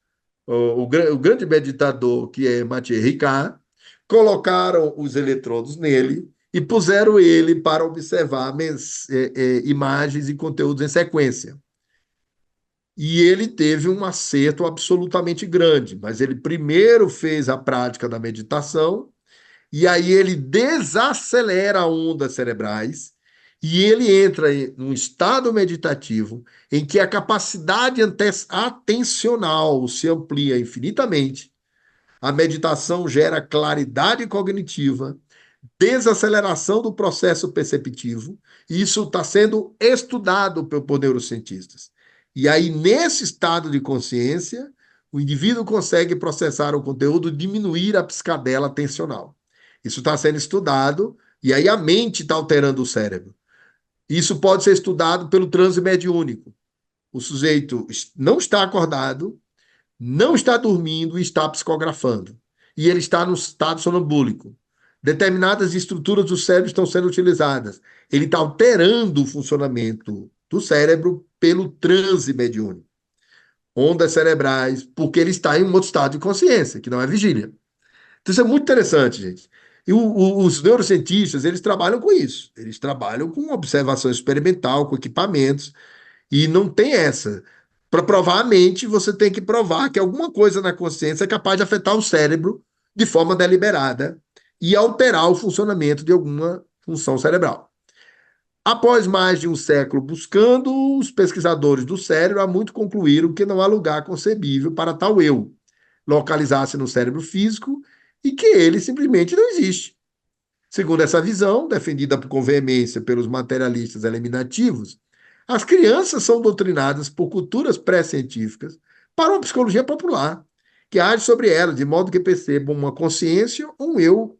o grande meditador, que é Mathieu Ricard, colocaram os eletrodos nele e puseram ele para observar imagens e conteúdos em sequência. E ele teve um acerto absolutamente grande, mas ele primeiro fez a prática da meditação, e aí ele desacelera ondas cerebrais, e ele entra num estado meditativo em que a capacidade atencional se amplia infinitamente. A meditação gera claridade cognitiva, desaceleração do processo perceptivo, e isso está sendo estudado por neurocientistas. E aí, nesse estado de consciência, o indivíduo consegue processar o conteúdo, diminuir a piscadela atencional. Isso está sendo estudado, e aí a mente está alterando o cérebro. Isso pode ser estudado pelo transe mediúnico. O sujeito não está acordado, não está dormindo e está psicografando. E ele está no estado sonambúlico. Determinadas estruturas do cérebro estão sendo utilizadas. Ele está alterando o funcionamento do cérebro pelo transe mediúnico. Ondas cerebrais, porque ele está em um outro estado de consciência, que não é vigília. Então, isso é muito interessante, gente. E os neurocientistas, eles trabalham com isso. Eles trabalham com observação experimental, com equipamentos, e não tem essa. Para provar a mente, você tem que provar que alguma coisa na consciência é capaz de afetar o cérebro de forma deliberada e alterar o funcionamento de alguma função cerebral. Após mais de um século buscando, os pesquisadores do cérebro há muito concluíram que não há lugar concebível para tal eu localizar-se no cérebro físico e que ele simplesmente não existe. Segundo essa visão, defendida com veemência pelos materialistas eliminativos, as crianças são doutrinadas por culturas pré-científicas para uma psicologia popular, que age sobre elas, de modo que percebam uma consciência ou um eu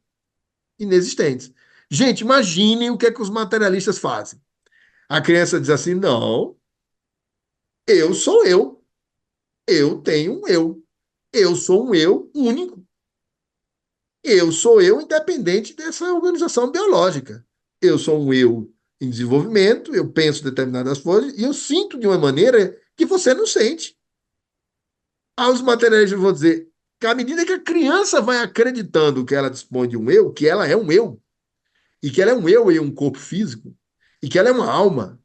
inexistentes. Gente, imaginem o que é que os materialistas fazem. A criança diz assim: não, eu sou eu tenho um eu sou um eu único. Eu sou eu independente dessa organização biológica. Eu sou um eu em desenvolvimento, eu penso determinadas coisas e eu sinto de uma maneira que você não sente. Aí os materialistas vão dizer que à medida que a criança vai acreditando que ela dispõe de um eu, que ela é um eu, e que ela é um eu em um corpo físico, e que ela é uma alma,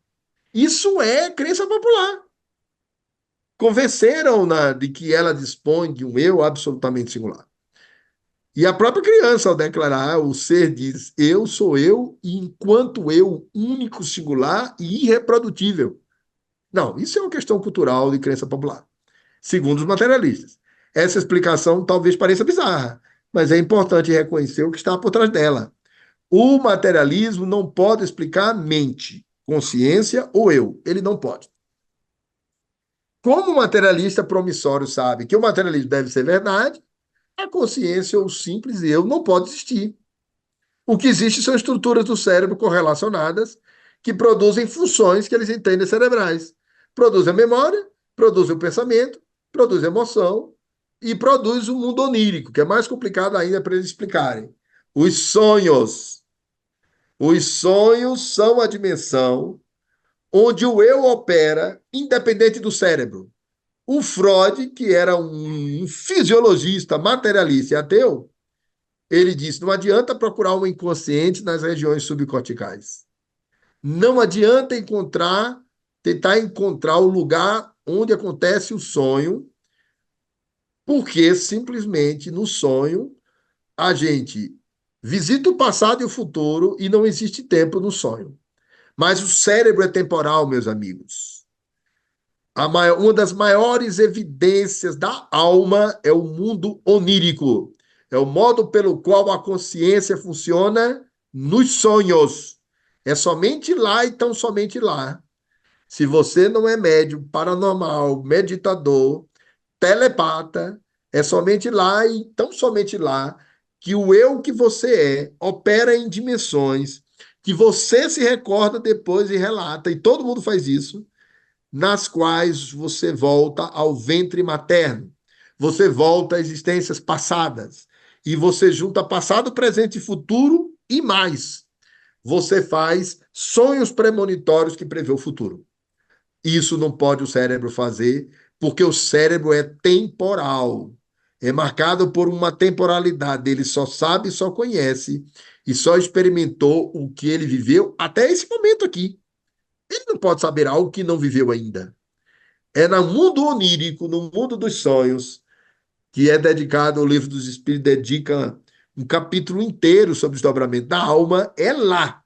isso é crença popular. Convenceram-na de que ela dispõe de um eu absolutamente singular. E a própria criança, ao declarar, o ser diz: eu sou eu, enquanto eu único, singular e irreprodutível. Não, isso é uma questão cultural de crença popular, segundo os materialistas. Essa explicação talvez pareça bizarra, mas é importante reconhecer o que está por trás dela. O materialismo não pode explicar a mente, consciência ou eu. Ele não pode. Como o materialista promissório sabe que o materialismo deve ser verdade, a consciência ou o simples eu não pode existir. O que existe são estruturas do cérebro correlacionadas que produzem funções que eles entendem cerebrais. Produz a memória, produz o pensamento, produz a emoção e produz o mundo onírico, que é mais complicado ainda para eles explicarem. Os sonhos. Os sonhos são a dimensão onde o eu opera independente do cérebro. O Freud, que era um fisiologista materialista e ateu, ele disse: não adianta procurar um inconsciente nas regiões subcorticais. Não adianta tentar encontrar o lugar onde acontece o sonho, porque simplesmente no sonho a gente visita o passado e o futuro e não existe tempo no sonho. Mas o cérebro é temporal, meus amigos. Uma das maiores evidências da alma é o mundo onírico. É o modo pelo qual a consciência funciona nos sonhos. É somente lá e tão somente lá. Se você não é médium, paranormal, meditador, telepata, é somente lá e tão somente lá que o eu que você é opera em dimensões que você se recorda depois e relata, e todo mundo faz isso, nas quais você volta ao ventre materno, você volta a existências passadas, e você junta passado, presente e futuro e mais. Você faz sonhos premonitórios que prevê o futuro. Isso não pode o cérebro fazer, porque o cérebro é temporal. É marcado por uma temporalidade. Ele só sabe, só conhece e só experimentou o que ele viveu até esse momento aqui. Ele não pode saber algo que não viveu ainda. É no mundo onírico, no mundo dos sonhos, que é dedicado, o livro dos Espíritos dedica um capítulo inteiro sobre o desdobramento da alma. É lá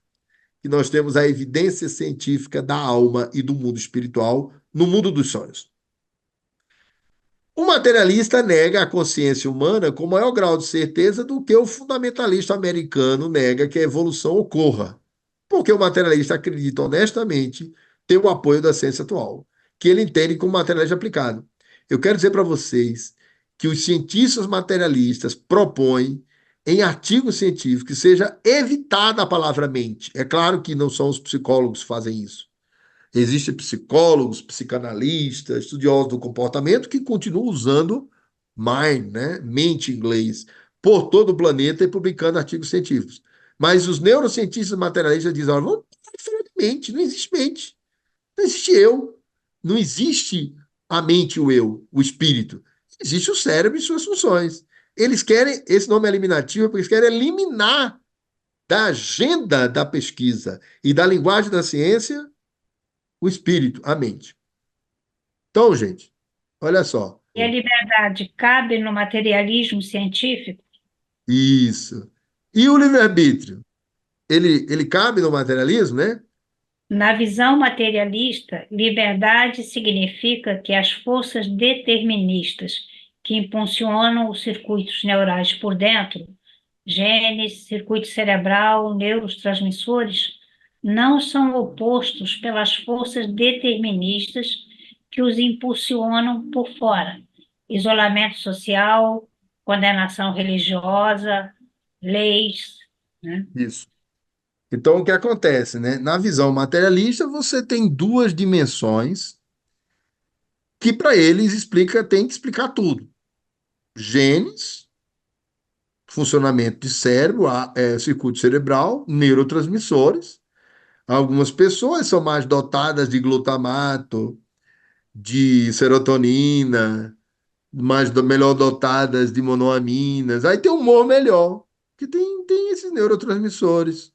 que nós temos a evidência científica da alma e do mundo espiritual no mundo dos sonhos. O materialista nega a consciência humana com maior grau de certeza do que o fundamentalista americano nega que a evolução ocorra. Porque o materialista acredita honestamente ter o apoio da ciência atual, que ele entende como materialismo aplicado. Eu quero dizer para vocês que os cientistas materialistas propõem em artigos científicos que seja evitada a palavra mente. É claro que não são os psicólogos que fazem isso. Existem psicólogos, psicanalistas, estudiosos do comportamento que continuam usando mind, né? Mente em inglês, por todo o planeta e publicando artigos científicos. Mas os neurocientistas materialistas dizem: olha, vamos falar de mente, não existe mente, não existe eu, não existe a mente, o eu, o espírito. Existe o cérebro e suas funções. Eles querem, esse nome é eliminativo, porque eles querem eliminar da agenda da pesquisa e da linguagem da ciência o espírito, a mente. Então, gente, olha só. E a liberdade cabe no materialismo científico? Isso. E o livre-arbítrio? Ele cabe no materialismo, né? Na visão materialista, liberdade significa que as forças deterministas que impulsionam os circuitos neurais por dentro, genes, circuito cerebral, neurotransmissores, não são opostos pelas forças deterministas que os impulsionam por fora. Isolamento social, condenação religiosa, leis, né? Isso. Então, o que acontece, né? Na visão materialista, você tem duas dimensões que, para eles, tem que explicar tudo. Genes, funcionamento de cérebro, circuito cerebral, neurotransmissores. Algumas pessoas são mais dotadas de glutamato, de serotonina, melhor dotadas de monoaminas. Aí tem humor melhor, que tem esses neurotransmissores.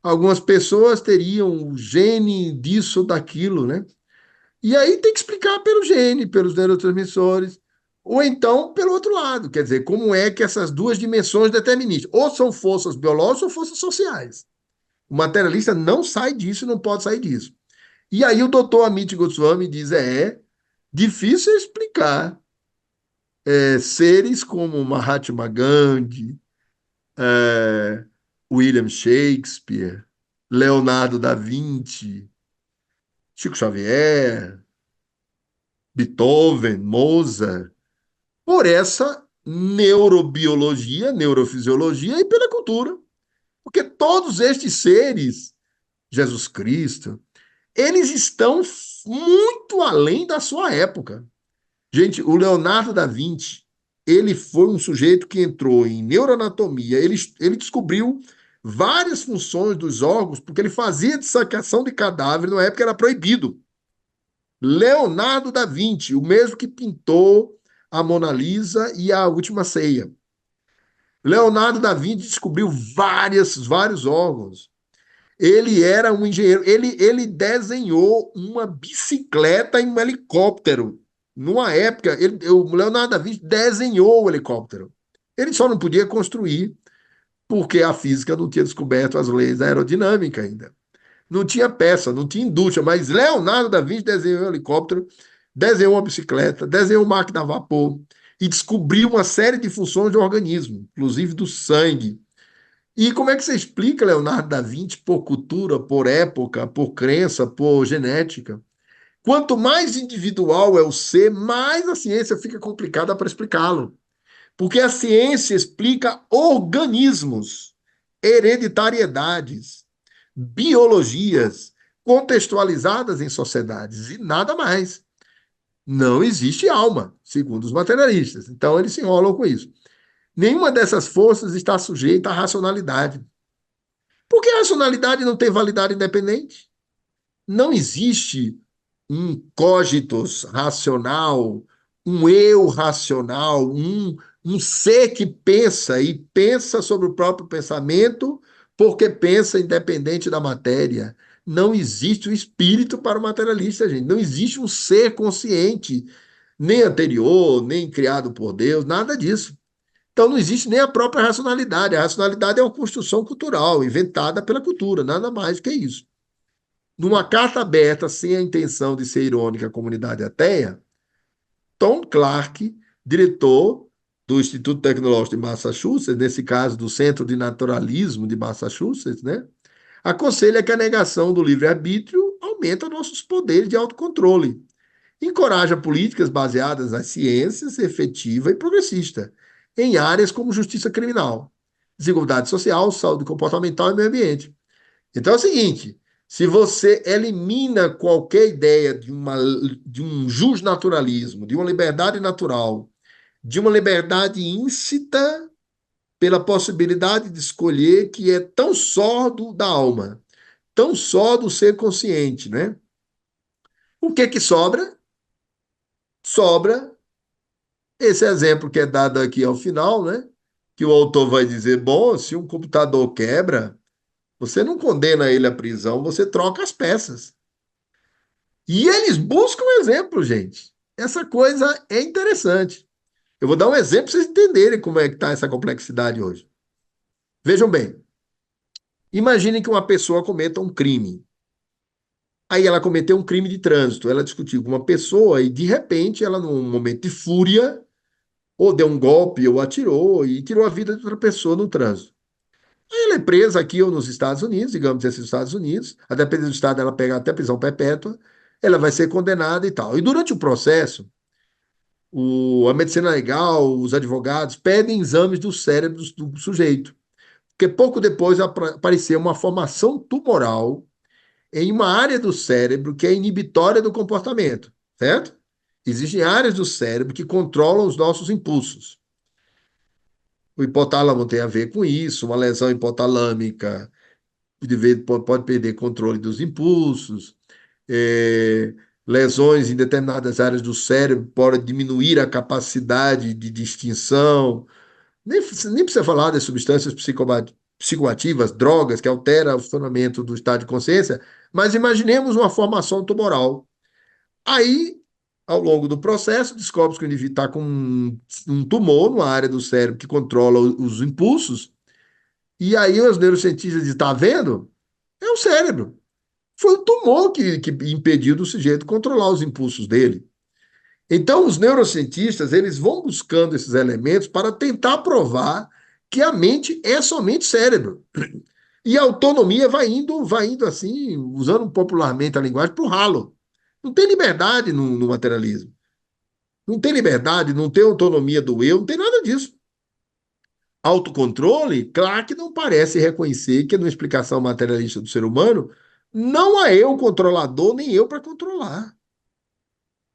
Algumas pessoas teriam o gene disso ou daquilo, né? E aí tem que explicar pelo gene, pelos neurotransmissores, ou então pelo outro lado, quer dizer, como é que essas duas dimensões deterministas, ou são forças biológicas ou forças sociais. O materialista não sai disso, não pode sair disso. E aí o doutor Amit Goswami diz, difícil explicar seres como Mahatma Gandhi, é, William Shakespeare, Leonardo da Vinci, Chico Xavier, Beethoven, Mozart, por essa neurobiologia, neurofisiologia e pela cultura. Porque todos estes seres, Jesus Cristo, eles estão muito além da sua época. Gente, o Leonardo da Vinci, ele foi um sujeito que entrou em neuroanatomia, ele descobriu várias funções dos órgãos, porque ele fazia dissecação de cadáver, na época era proibido. Leonardo da Vinci, o mesmo que pintou a Mona Lisa e a Última Ceia. Leonardo da Vinci descobriu vários órgãos. Ele era um engenheiro, ele desenhou uma bicicleta e um helicóptero. Numa época, o Leonardo da Vinci desenhou o helicóptero. Ele só não podia construir, porque a física não tinha descoberto as leis da aerodinâmica ainda. Não tinha peça, não tinha indústria, mas Leonardo da Vinci desenhou um helicóptero, desenhou uma bicicleta, desenhou uma máquina a vapor e descobriu uma série de funções do organismo, inclusive do sangue. E como é que você explica Leonardo da Vinci por cultura, por época, por crença, por genética? Quanto mais individual é o ser, mais a ciência fica complicada para explicá-lo. Porque a ciência explica organismos, hereditariedades, biologias contextualizadas em sociedades e nada mais. Não existe alma, segundo os materialistas. Então eles se enrolam com isso. Nenhuma dessas forças está sujeita à racionalidade. Porque a racionalidade não tem validade independente. Não existe um cogito racional, um eu racional, um ser que pensa e pensa sobre o próprio pensamento porque pensa independente da matéria. Não existe o espírito para o materialista, gente. Não existe um ser consciente, nem anterior, nem criado por Deus, nada disso. Então não existe nem a própria racionalidade. A racionalidade é uma construção cultural, inventada pela cultura, nada mais do que isso. Numa carta aberta, sem a intenção de ser irônica à comunidade ateia, Tom Clark, diretor do Instituto Tecnológico de Massachusetts, nesse caso do Centro de Naturalismo de Massachusetts, né, aconselha que a negação do livre-arbítrio aumenta nossos poderes de autocontrole. Encoraja políticas baseadas nas ciências, efetiva e progressista, em áreas como justiça criminal, desigualdade social, saúde comportamental e meio ambiente. Então é o seguinte, se você elimina qualquer ideia de um justnaturalismo, de uma liberdade natural, de uma liberdade íncita pela possibilidade de escolher que é tão só da alma, tão só do ser consciente, né? O que que sobra? Sobra esse exemplo que é dado aqui ao final, né? Que o autor vai dizer, bom, se um computador quebra, você não condena ele à prisão, você troca as peças. E eles buscam exemplo, gente. Essa coisa é interessante. Eu vou dar um exemplo para vocês entenderem como é que está essa complexidade hoje. Vejam bem. Imaginem que uma pessoa cometa um crime. Aí ela cometeu um crime de trânsito. Ela discutiu com uma pessoa e, de repente, ela, num momento de fúria, ou deu um golpe, ou atirou e tirou a vida de outra pessoa no trânsito. Aí ela é presa aqui ou nos Estados Unidos, digamos esses Estados Unidos, a depender do estado ela pega até prisão perpétua, ela vai ser condenada e tal. E durante o processo, a medicina legal, os advogados pedem exames dos cérebros do sujeito, porque pouco depois apareceu uma formação tumoral em uma área do cérebro que é inibitória do comportamento, certo? Existem áreas do cérebro que controlam os nossos impulsos. O hipotálamo tem a ver com isso, uma lesão hipotalâmica pode perder controle dos impulsos, é, lesões em determinadas áreas do cérebro podem diminuir a capacidade de distinção. Nem precisa falar das substâncias psicoativas, drogas, que alteram o funcionamento do estado de consciência, mas imaginemos uma formação tumoral. Aí, ao longo do processo, descobre que o indivíduo está com um tumor numa área do cérebro que controla os impulsos, e aí os neurocientistas dizem, está vendo? É o cérebro. Foi o tumor que impediu do sujeito controlar os impulsos dele. Então, os neurocientistas, eles vão buscando esses elementos para tentar provar que a mente é somente cérebro. E a autonomia vai indo assim, usando popularmente a linguagem, para o ralo. Não tem liberdade no materialismo. Não tem liberdade, não tem autonomia do eu, não tem nada disso. Autocontrole, claro que não parece reconhecer que, numa explicação materialista do ser humano, não há eu controlador, nem eu para controlar.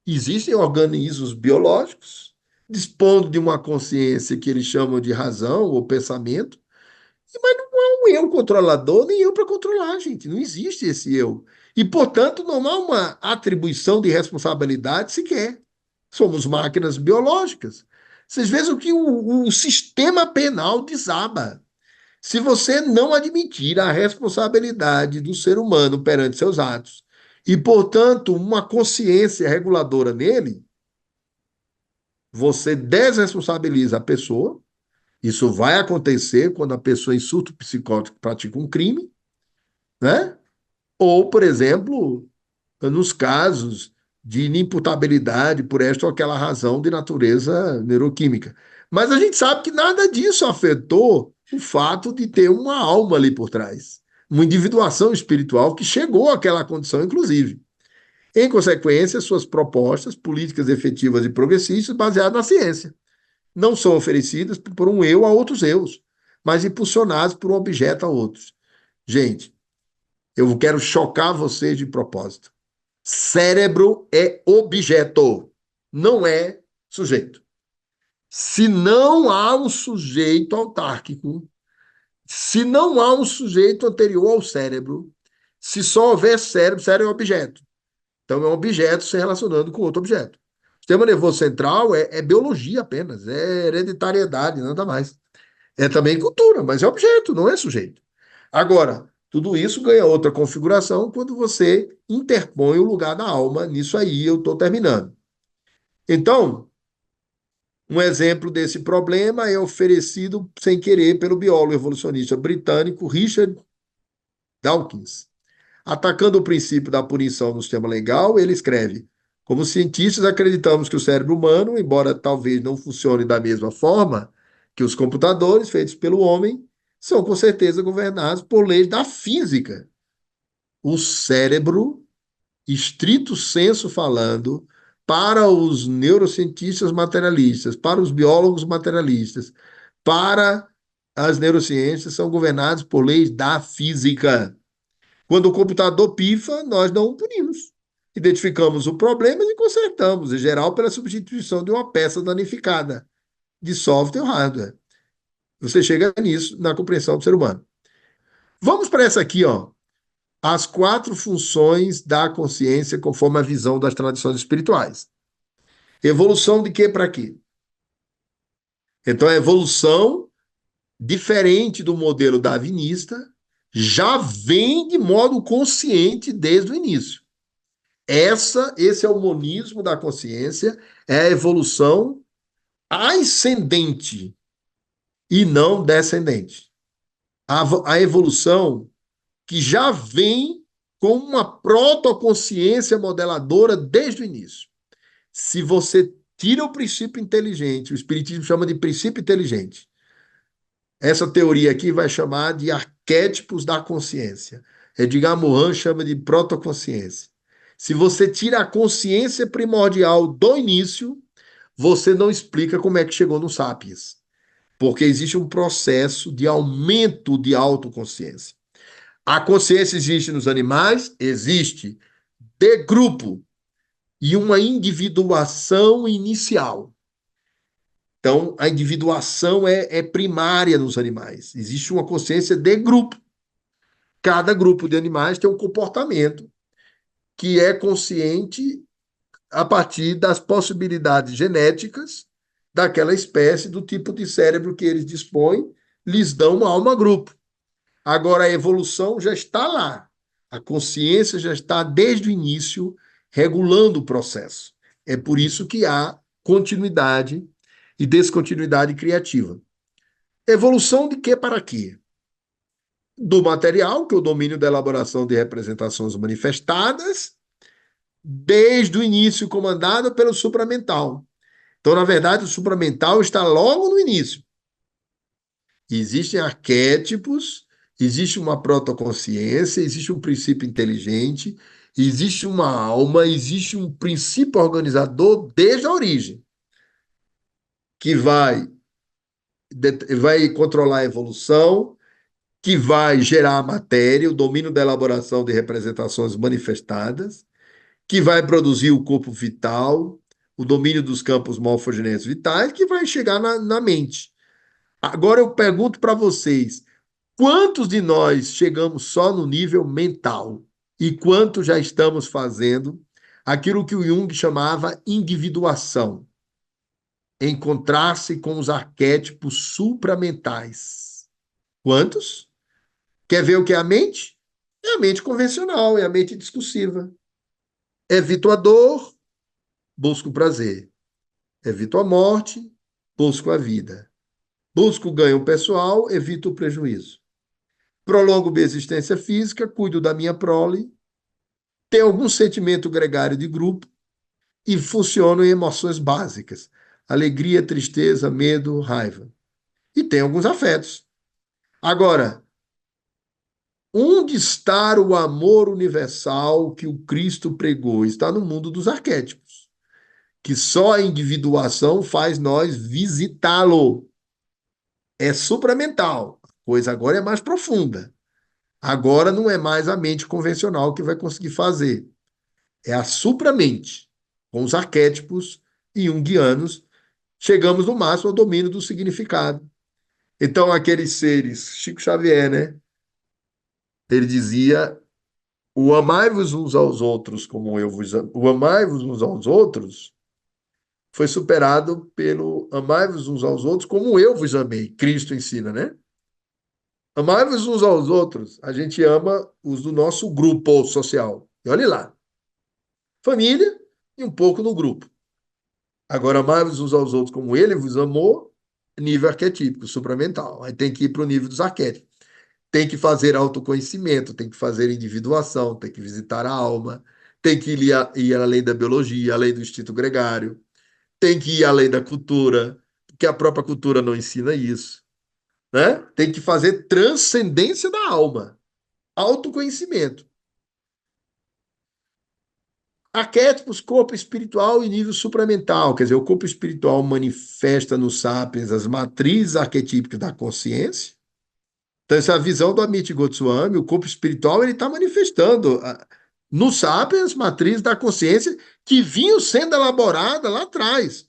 Existem organismos biológicos, dispondo de uma consciência que eles chamam de razão ou pensamento, mas não há um eu controlador, nem eu para controlar, gente. Não existe esse eu. E, portanto, não há uma atribuição de responsabilidade sequer. Somos máquinas biológicas. Vocês vejam que o sistema penal desaba. Se você não admitir a responsabilidade do ser humano perante seus atos e, portanto, uma consciência reguladora nele, você desresponsabiliza a pessoa. Isso vai acontecer quando a pessoa em surto psicótico pratica um crime, né? Ou, por exemplo, nos casos de inimputabilidade por esta ou aquela razão de natureza neuroquímica. Mas a gente sabe que nada disso afetou o fato de ter uma alma ali por trás, uma individuação espiritual que chegou àquela condição, inclusive. Em consequência, suas propostas políticas efetivas e progressistas baseadas na ciência não são oferecidas por um eu a outros eus, mas impulsionados por um objeto a outros. Gente, eu quero chocar vocês de propósito. Cérebro é objeto, não é sujeito. Se não há um sujeito autárquico, se não há um sujeito anterior ao cérebro, se só houver cérebro, cérebro é objeto. Então é um objeto se relacionando com outro objeto. O sistema nervoso central é biologia apenas, é hereditariedade, nada mais. É também cultura, mas é objeto, não é sujeito. Agora, tudo isso ganha outra configuração quando você interpõe o lugar da alma. Nisso aí eu estou terminando. Então, um exemplo desse problema é oferecido sem querer pelo biólogo evolucionista britânico Richard Dawkins. Atacando o princípio da punição no sistema legal, ele escreve: como cientistas, acreditamos que o cérebro humano, embora talvez não funcione da mesma forma que os computadores feitos pelo homem, são com certeza governados por leis da física. O cérebro, estrito senso falando, para os neurocientistas materialistas, para os biólogos materialistas, para as neurociências, são governados por leis da física. Quando o computador pifa, nós não o punimos. Identificamos o problema e consertamos, em geral, pela substituição de uma peça danificada, de software ou hardware. Você chega nisso na compreensão do ser humano. Vamos para essa aqui, ó. As 4 funções da consciência conforme a visão das tradições espirituais. Evolução de quê para quê? Então, a evolução, diferente do modelo darwinista, já vem de modo consciente desde o início. Esse é o monismo da consciência, é a evolução ascendente e não descendente. A evolução que já vem com uma protoconsciência modeladora desde o início. Se você tira o princípio inteligente, o Espiritismo chama de princípio inteligente, essa teoria aqui vai chamar de arquétipos da consciência. Edgar Morin chama de protoconsciência. Se você tira a consciência primordial do início, você não explica como é que chegou no Sapiens. Porque existe um processo de aumento de autoconsciência. A consciência existe nos animais? Existe. De grupo. E uma individuação inicial. Então, a individuação é primária nos animais. Existe uma consciência de grupo. Cada grupo de animais tem um comportamento que é consciente a partir das possibilidades genéticas daquela espécie, do tipo de cérebro que eles dispõem, lhes dão uma alma-grupo. Agora, a evolução já está lá. A consciência já está, desde o início, regulando o processo. É por isso que há continuidade e descontinuidade criativa. Evolução de quê para quê? Do material, que é o domínio da elaboração de representações manifestadas, desde o início comandado pelo supramental. Então, na verdade, o supramental está logo no início. Existem arquétipos, existe uma protoconsciência, existe um princípio inteligente, existe uma alma, existe um princípio organizador desde a origem, que vai controlar a evolução, que vai gerar a matéria, o domínio da elaboração de representações manifestadas, que vai produzir o corpo vital, o domínio dos campos morfogenéticos vitais, que vai chegar na mente. Agora eu pergunto para vocês, quantos de nós chegamos só no nível mental? E quantos já estamos fazendo aquilo que o Jung chamava individuação? Encontrar-se com os arquétipos supramentais. Quantos? Quer ver o que é a mente? É a mente convencional, é a mente discursiva. Evito a dor, busco o prazer. Evito a morte, busco a vida. Busco o ganho pessoal, evito o prejuízo. Prolongo minha existência física, cuido da minha prole, tenho algum sentimento gregário de grupo e funciono em emoções básicas: alegria, tristeza, medo, raiva. E tem alguns afetos. Agora, onde está o amor universal que o Cristo pregou? Está no mundo dos arquétipos, que só a individuação faz nós visitá-lo. É supramental. A coisa agora é mais profunda. Agora não é mais a mente convencional que vai conseguir fazer. É a supramente. Com os arquétipos junguianos, chegamos no máximo ao domínio do significado. Então, aqueles seres, Chico Xavier, né? Ele dizia: o amai-vos uns aos outros como eu vos amo. O amai-vos uns aos outros foi superado pelo amai-vos uns aos outros como eu vos amei. Cristo ensina, né? Amai-vos uns aos outros. A gente ama os do nosso grupo social. E olhe lá. Família e um pouco no grupo. Agora, amai-vos uns aos outros como ele vos amou, nível arquetípico, supramental. Aí tem que ir para o nível dos arquétipos. Tem que fazer autoconhecimento, tem que fazer individuação, tem que visitar a alma, tem que ir além da biologia, além do instinto gregário, tem que ir além da cultura, porque a própria cultura não ensina isso, né? Tem que fazer transcendência da alma, autoconhecimento. Arquétipos, corpo espiritual e nível supramental, quer dizer, o corpo espiritual manifesta no Sapiens as matrizes arquetípicas da consciência. Então, essa é a visão do Amit Goswami, o corpo espiritual, ele está manifestando no Sapiens matriz da consciência que vinham sendo elaborada lá atrás,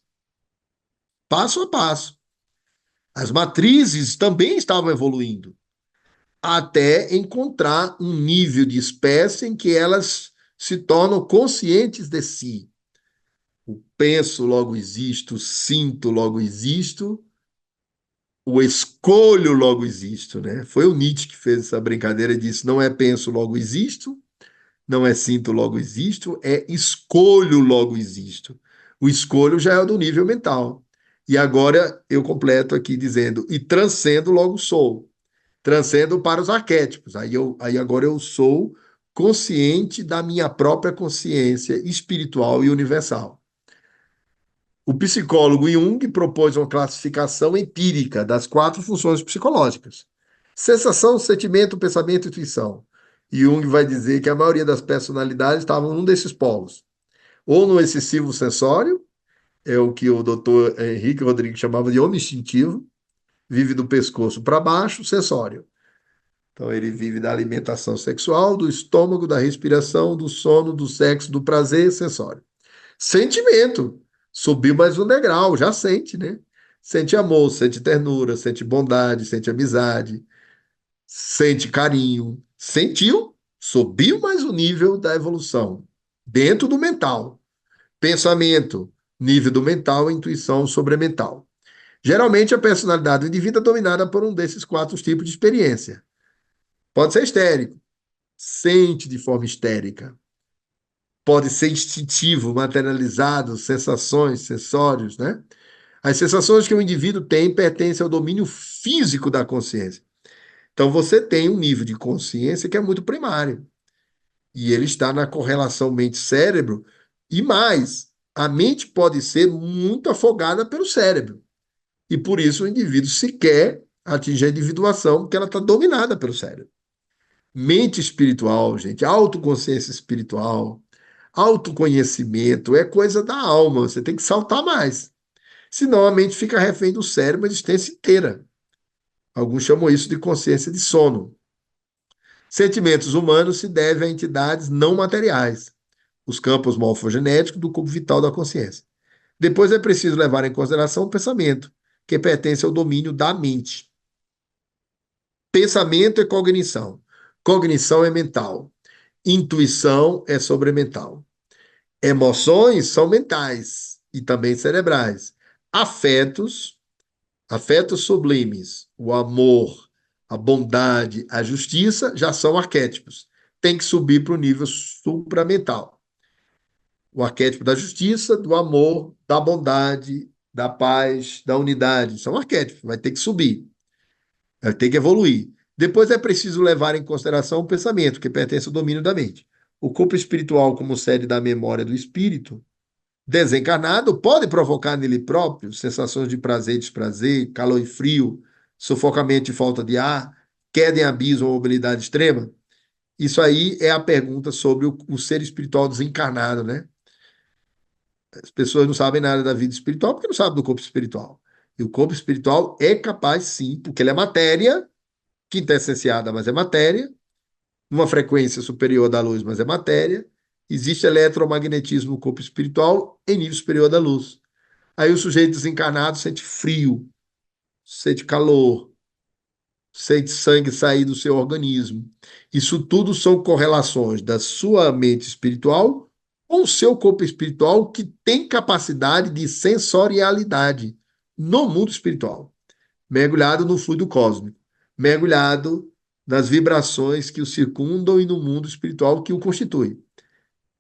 passo a passo. As matrizes também estavam evoluindo, até encontrar um nível de espécie em que elas se tornam conscientes de si. O penso, logo existo, sinto, logo existo, o escolho, logo existo, né? Foi o Nietzsche que fez essa brincadeira e disse: não é penso, logo existo, não é sinto, logo existo, é escolho, logo existo. O escolho já é do nível mental. E agora eu completo aqui dizendo: e transcendo, logo sou. Transcendo para os arquétipos. Aí agora eu sou consciente da minha própria consciência espiritual e universal. O psicólogo Jung propôs uma classificação empírica das 4 funções psicológicas: sensação, sentimento, pensamento e intuição. Jung vai dizer que a maioria das personalidades estavam num desses polos. Ou no excessivo sensório, é o que o doutor Henrique Rodrigues chamava de homem instintivo, vive do pescoço para baixo, sensório. Então ele vive da alimentação sexual, do estômago, da respiração, do sono, do sexo, do prazer, sensório. Sentimento. Subiu mais um degrau, já sente, né? Sente amor, sente ternura, sente bondade, sente amizade, sente carinho. Sentiu, subiu mais um nível da evolução. Dentro do mental. Pensamento, nível do mental, intuição sobremental. Geralmente a personalidade do indivíduo é dominada por um desses 4 tipos de experiência. Pode ser histérico, sente de forma histérica. Pode ser instintivo, materializado, sensações, sensórios, né? As sensações que o indivíduo tem pertencem ao domínio físico da consciência. Então você tem um nível de consciência que é muito primário. E ele está na correlação mente-cérebro. E mais, a mente pode ser muito afogada pelo cérebro. E por isso o indivíduo sequer atingir a individuação, porque ela está dominada pelo cérebro. Mente espiritual, gente, autoconsciência espiritual, autoconhecimento é coisa da alma, você tem que saltar mais. Senão a mente fica refém do cérebro a existência inteira. Alguns chamam isso de consciência de sono. Sentimentos humanos se devem a entidades não materiais, os campos morfogenéticos do corpo vital da consciência. Depois é preciso levar em consideração o pensamento, que pertence ao domínio da mente. Pensamento é cognição. Cognição é mental. Intuição é sobremental. Emoções são mentais e também cerebrais. Afetos, afetos sublimes, o amor, a bondade, a justiça já são arquétipos. Tem que subir para o nível supramental. O arquétipo da justiça, do amor, da bondade, da paz, da unidade. São arquétipos, vai ter que subir, vai ter que evoluir. Depois é preciso levar em consideração o pensamento, que pertence ao domínio da mente. O corpo espiritual, como sede da memória do espírito, desencarnado, pode provocar nele próprio sensações de prazer e desprazer, calor e frio, sufocamento e falta de ar, queda em abismo ou mobilidade extrema? Isso aí é a pergunta sobre o ser espiritual desencarnado, né? As pessoas não sabem nada da vida espiritual porque não sabem do corpo espiritual. E o corpo espiritual é capaz, sim, porque ele é matéria, quintessenciada, mas é matéria, numa frequência superior da luz, mas é matéria. Existe eletromagnetismo no corpo espiritual em nível superior da luz. Aí o sujeito desencarnado sente frio, sente calor, sente sangue sair do seu organismo. Isso tudo são correlações da sua mente espiritual com o seu corpo espiritual, que tem capacidade de sensorialidade no mundo espiritual, mergulhado no fluido cósmico, mergulhado nas vibrações que o circundam e no mundo espiritual que o constitui.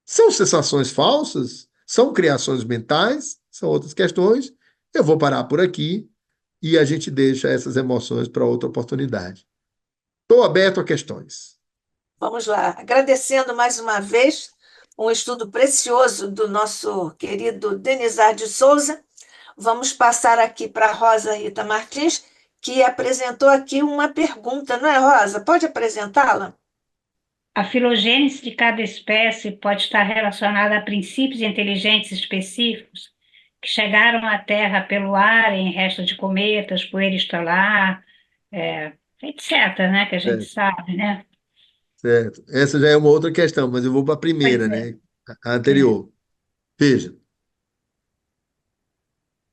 São sensações falsas? São criações mentais? São outras questões. Eu vou parar por aqui e a gente deixa essas emoções para outra oportunidade. Estou aberto a questões. Vamos lá. Agradecendo mais uma vez um estudo precioso do nosso querido Denizar de Souza. Vamos passar aqui para a Rosa Rita Martins, que apresentou aqui uma pergunta, não é, Rosa? Pode apresentá-la? A filogênese de cada espécie pode estar relacionada a princípios inteligentes específicos que chegaram à Terra pelo ar em restos de cometas, poeira estelar, etc., né? Que a gente Certo, sabe, né? certo. Essa já é uma outra questão, mas eu vou para a Pois primeira, é. né? A anterior. Veja,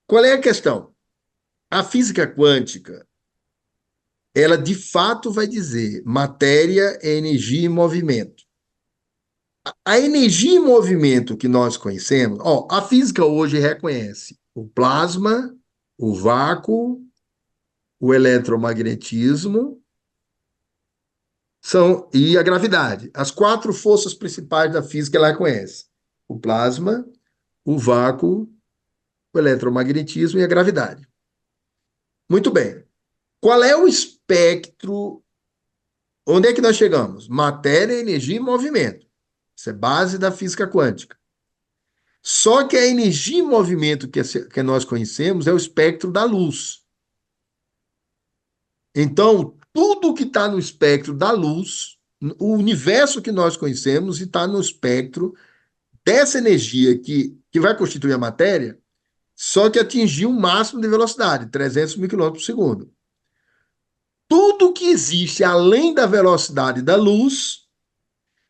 qual é a questão? A física quântica, ela de fato vai dizer matéria é energia e movimento. A energia e movimento que nós conhecemos, ó, a física hoje reconhece o plasma, o vácuo, o eletromagnetismo e a gravidade. As quatro forças principais da física ela reconhece: o plasma, o vácuo, o eletromagnetismo e a gravidade. Muito bem. Qual é o espectro? Onde é que nós chegamos? Matéria, energia e movimento. Isso é base da física quântica. Só que a energia e movimento que nós conhecemos é o espectro da luz. Então, tudo que está no espectro da luz, o universo que nós conhecemos, está no espectro dessa energia que vai constituir a matéria, só que atingiu um máximo de velocidade, 300 mil quilômetros por segundo. Tudo que existe além da velocidade da luz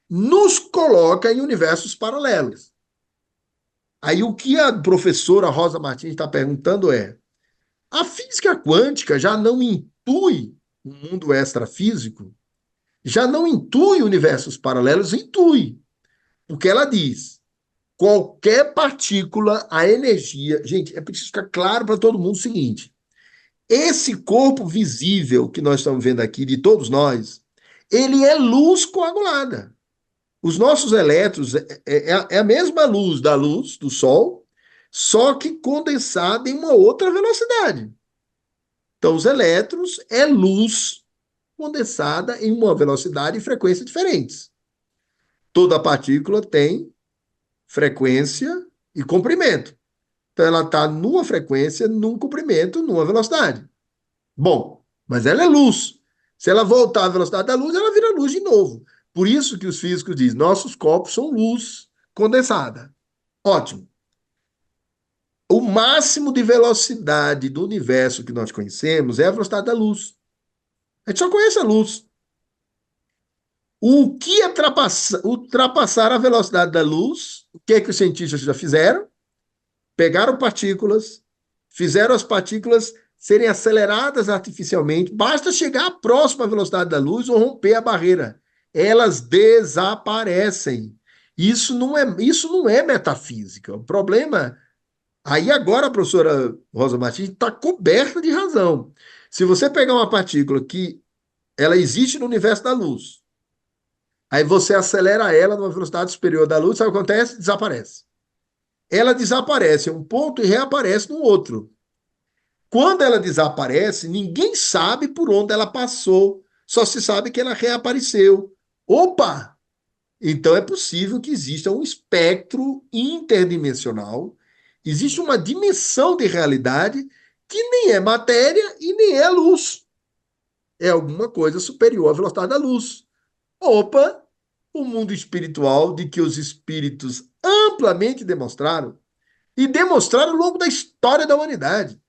nos coloca em universos paralelos. Aí o que a professora Rosa Martins está perguntando é: a física quântica já não intui o mundo extrafísico? Já não intui universos paralelos? Intui. Porque ela diz: qualquer partícula, a energia. Gente, é preciso ficar claro para todo mundo o seguinte: esse corpo visível que nós estamos vendo aqui, de todos nós, ele é luz coagulada. Os nossos elétrons é a mesma luz da luz do Sol, só que condensada em uma outra velocidade. Então, os elétrons é luz condensada em uma velocidade e frequência diferentes. Toda partícula tem frequência e comprimento. Então, ela está numa frequência, num comprimento, numa velocidade. Bom, mas ela é luz. Se ela voltar à velocidade da luz, ela vira luz de novo. Por isso que os físicos dizem, nossos corpos são luz condensada. Ótimo. O máximo de velocidade do universo que nós conhecemos é a velocidade da luz. A gente só conhece a luz. O que é ultrapassar a velocidade da luz, o que é que os cientistas já fizeram? Pegaram partículas, fizeram as partículas serem aceleradas artificialmente, basta chegar à próxima velocidade da luz ou romper a barreira. Elas desaparecem. Isso não é metafísica. O problema. Aí agora a professora Rosa Martins está coberta de razão. Se você pegar uma partícula que ela existe no universo da luz, aí você acelera ela numa velocidade superior da luz, sabe o que acontece? Desaparece. Ela desaparece em um ponto e reaparece no outro. Quando ela desaparece, ninguém sabe por onde ela passou, só se sabe que ela reapareceu. Opa! Então é possível que exista um espectro interdimensional, existe uma dimensão de realidade que nem é matéria e nem é luz. É alguma coisa superior à velocidade da luz. Opa! O mundo espiritual de que os espíritos amplamente demonstraram e demonstraram ao longo da história da humanidade.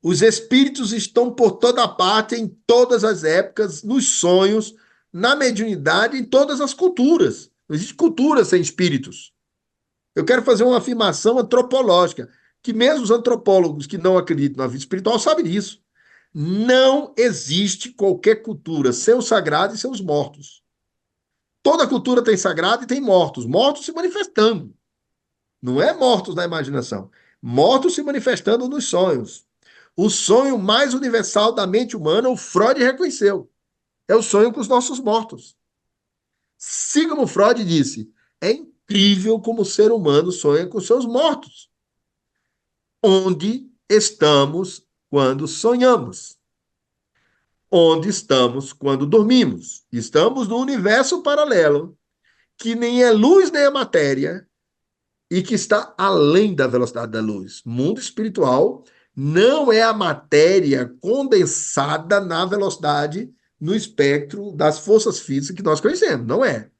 Os espíritos estão por toda parte, em todas as épocas, nos sonhos, na mediunidade, em todas as culturas. Não existe cultura sem espíritos. Eu quero fazer uma afirmação antropológica, que mesmo os antropólogos que não acreditam na vida espiritual sabem disso. Não existe qualquer cultura sem o sagrado e seus mortos. Toda cultura tem sagrado e tem mortos, mortos se manifestando. Não é mortos na imaginação, mortos se manifestando nos sonhos. O sonho mais universal da mente humana, o Freud reconheceu. É o sonho com os nossos mortos. Sigmund Freud disse: é incrível como o ser humano sonha com seus mortos. Onde estamos quando sonhamos? Onde estamos quando dormimos? Estamos num universo paralelo que nem é luz nem é matéria e que está além da velocidade da luz. Mundo espiritual não é a matéria condensada na velocidade, no espectro das forças físicas que nós conhecemos. Não é.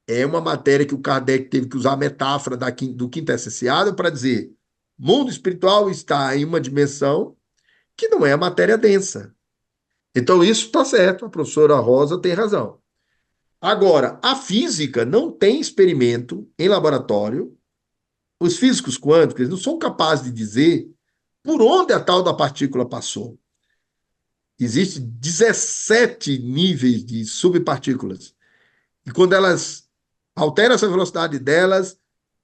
É uma matéria que o Kardec teve que usar a metáfora do quintessenciado para dizer: mundo espiritual está em uma dimensão que não é a matéria densa. Então, isso está certo, a professora Rosa tem razão. Agora, a física não tem experimento em laboratório. Os físicos quânticos não são capazes de dizer por onde a tal da partícula passou. Existem 17 níveis de subpartículas. E quando elas alteram essa velocidade delas,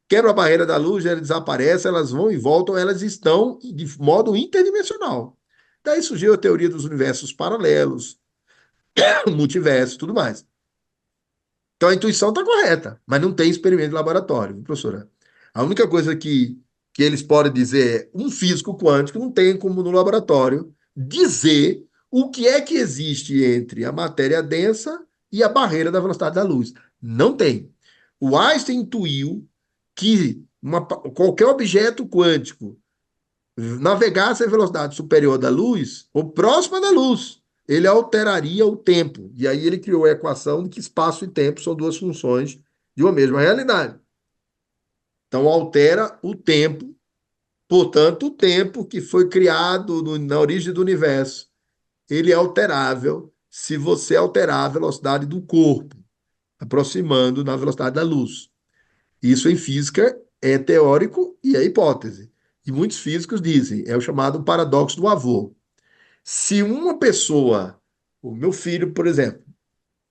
quebram a barreira da luz, elas desaparecem, elas vão e voltam, elas estão de modo interdimensional. Daí surgiu a teoria dos universos paralelos, multiverso e tudo mais. Então a intuição está correta, mas não tem experimento de laboratório, professora. A única coisa que eles podem dizer é um físico quântico não tem como no laboratório dizer o que é que existe entre a matéria densa e a barreira da velocidade da luz. Não tem. O Einstein intuiu que qualquer objeto quântico navegasse a velocidade superior da luz ou próxima da luz, ele alteraria o tempo. E aí ele criou a equação de que espaço e tempo são duas funções de uma mesma realidade. Então altera o tempo, portanto, o tempo que foi criado na origem do universo, ele é alterável se você alterar a velocidade do corpo, aproximando na velocidade da luz. Isso em física é teórico e é hipótese. E muitos físicos dizem, é o chamado paradoxo do avô. Se uma pessoa, o meu filho, por exemplo,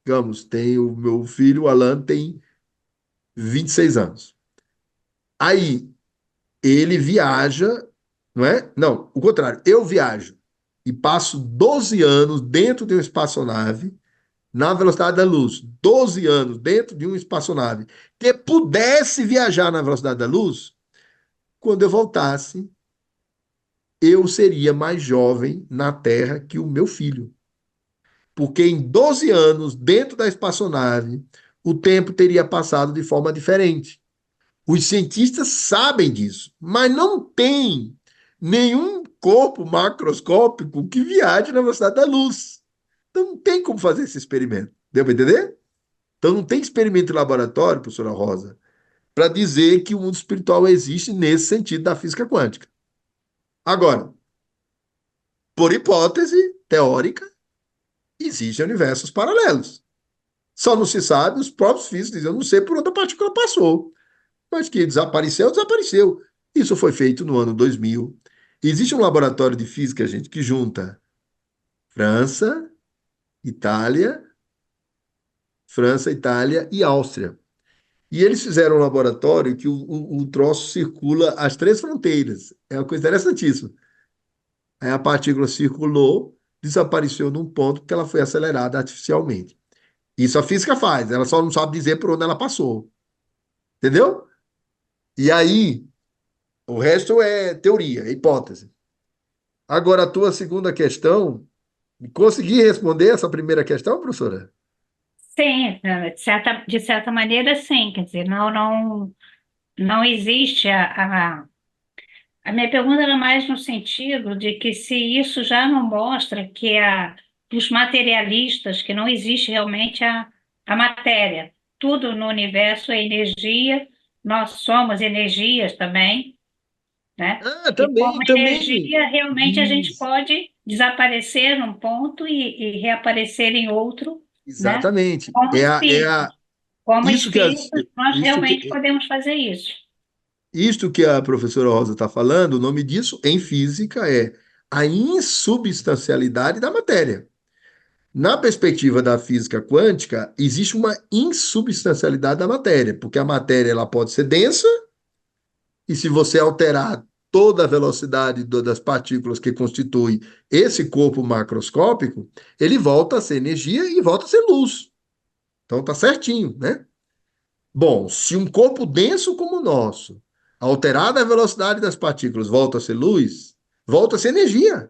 digamos, tem o meu filho, o Alan, tem 26 anos. Aí ele viaja, não é? Não, o contrário, eu viajo e passo 12 anos dentro de uma espaçonave na velocidade da luz, 12 anos dentro de uma espaçonave que pudesse viajar na velocidade da luz, quando eu voltasse, eu seria mais jovem na Terra que o meu filho. Porque em 12 anos, dentro da espaçonave, o tempo teria passado de forma diferente. Os cientistas sabem disso, mas não tem nenhum corpo macroscópico que viaje na velocidade da luz. Então não tem como fazer esse experimento. Deu para entender? Então não tem experimento em laboratório, professora Rosa, para dizer que o mundo espiritual existe nesse sentido da física quântica. Agora, por hipótese teórica, existem universos paralelos. Só não se sabe, os próprios físicos dizem, eu não sei por onde a partícula passou. Mas que desapareceu, desapareceu. Isso foi feito no ano 2000. Existe um laboratório de física, gente, que junta França, Itália, França, Itália e Áustria. E eles fizeram um laboratório que o troço circula as três fronteiras. É uma coisa interessantíssima. Aí a partícula circulou, desapareceu num ponto porque ela foi acelerada artificialmente. Isso a física faz, ela só não sabe dizer por onde ela passou. Entendeu? E aí, o resto é teoria, é hipótese. Agora, a tua segunda questão, consegui responder essa primeira questão, professora? Sim, de certa maneira, sim. Quer dizer, não existe a minha pergunta era mais no sentido de que se isso já não mostra que os materialistas, que não existe realmente a matéria, tudo no universo é energia, nós somos energias também, né? Ah, E como também. energia, realmente a gente Isso, pode desaparecer num ponto e reaparecer em outro, né? exatamente. Como espírito. Como Isso que, espíritos, nós isso realmente que, podemos fazer isso. isto que a professora Rosa está falando, o nome disso em física é a insubstancialidade da matéria. Na perspectiva da física quântica, existe uma insubstancialidade da matéria, porque a matéria ela pode ser densa, e se você alterar toda a velocidade das partículas que constitui esse corpo macroscópico, ele volta a ser energia e volta a ser luz. Então tá certinho, né? Bom, se um corpo denso como o nosso, alterada a velocidade das partículas, volta a ser luz, volta a ser energia,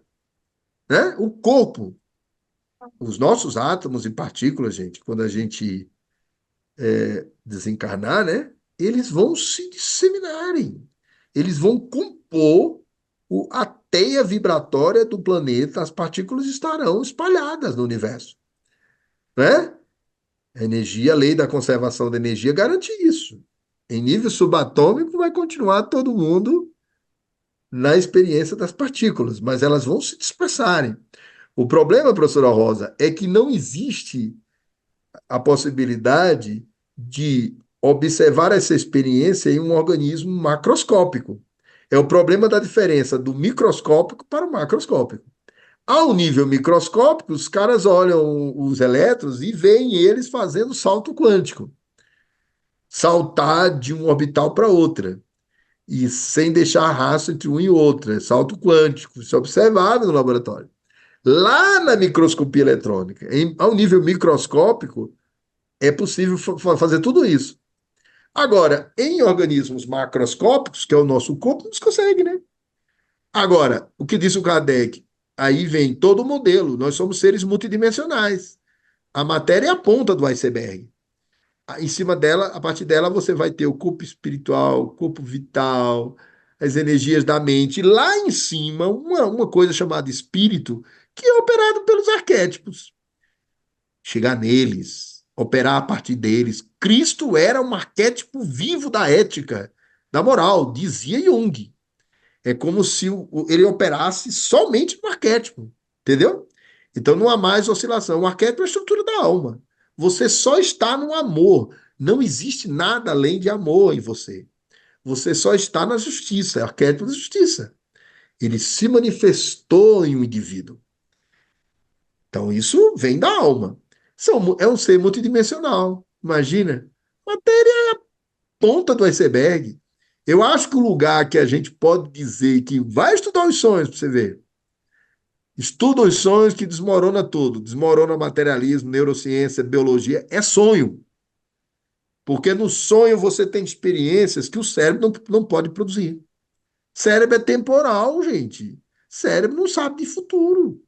né? O corpo, os nossos átomos e partículas, gente, quando a gente desencarnar, né? Eles vão se disseminarem. Eles vão compor a teia vibratória do planeta, as partículas estarão espalhadas no universo, né? A energia, a lei da conservação da energia garante isso. Em nível subatômico, vai continuar todo mundo na experiência das partículas, mas elas vão se dispersarem. O problema, professora Rosa, é que não existe a possibilidade de observar essa experiência em um organismo macroscópico. É o problema da diferença do microscópico para o macroscópico. Ao nível microscópico, os caras olham os elétrons e veem eles fazendo salto quântico, saltar de um orbital para outra, e sem deixar rastro entre um e outro, é salto quântico, isso é observável no laboratório. Lá na microscopia eletrônica, ao nível microscópico, é possível fazer tudo isso. Agora, em organismos macroscópicos, que é o nosso corpo, não se consegue, né? Agora, o que disse o Kardec? Aí vem todo o modelo. Nós somos seres multidimensionais. A matéria é a ponta do iceberg. Em cima dela, a partir dela, você vai ter o corpo espiritual, o corpo vital, as energias da mente. Lá em cima, uma coisa chamada espírito, que é operado pelos arquétipos. Chegar neles, operar a partir deles. Cristo era um arquétipo vivo da ética, da moral, dizia Jung. É como se ele operasse somente no arquétipo, entendeu? Então não há mais oscilação. O arquétipo é a estrutura da alma. Você só está no amor. Não existe nada além de amor em você. Você só está na justiça, é o arquétipo da justiça. Ele se manifestou em um indivíduo. Então isso vem da alma. É um ser multidimensional. Imagina. Matéria é a ponta do iceberg. Eu acho que o lugar que a gente pode dizer que vai estudar os sonhos para você ver. Estuda os sonhos que desmorona tudo. Desmorona materialismo, neurociência, biologia. É sonho. Porque no sonho você tem experiências que o cérebro não pode produzir. Cérebro é temporal, gente. Cérebro não sabe de futuro.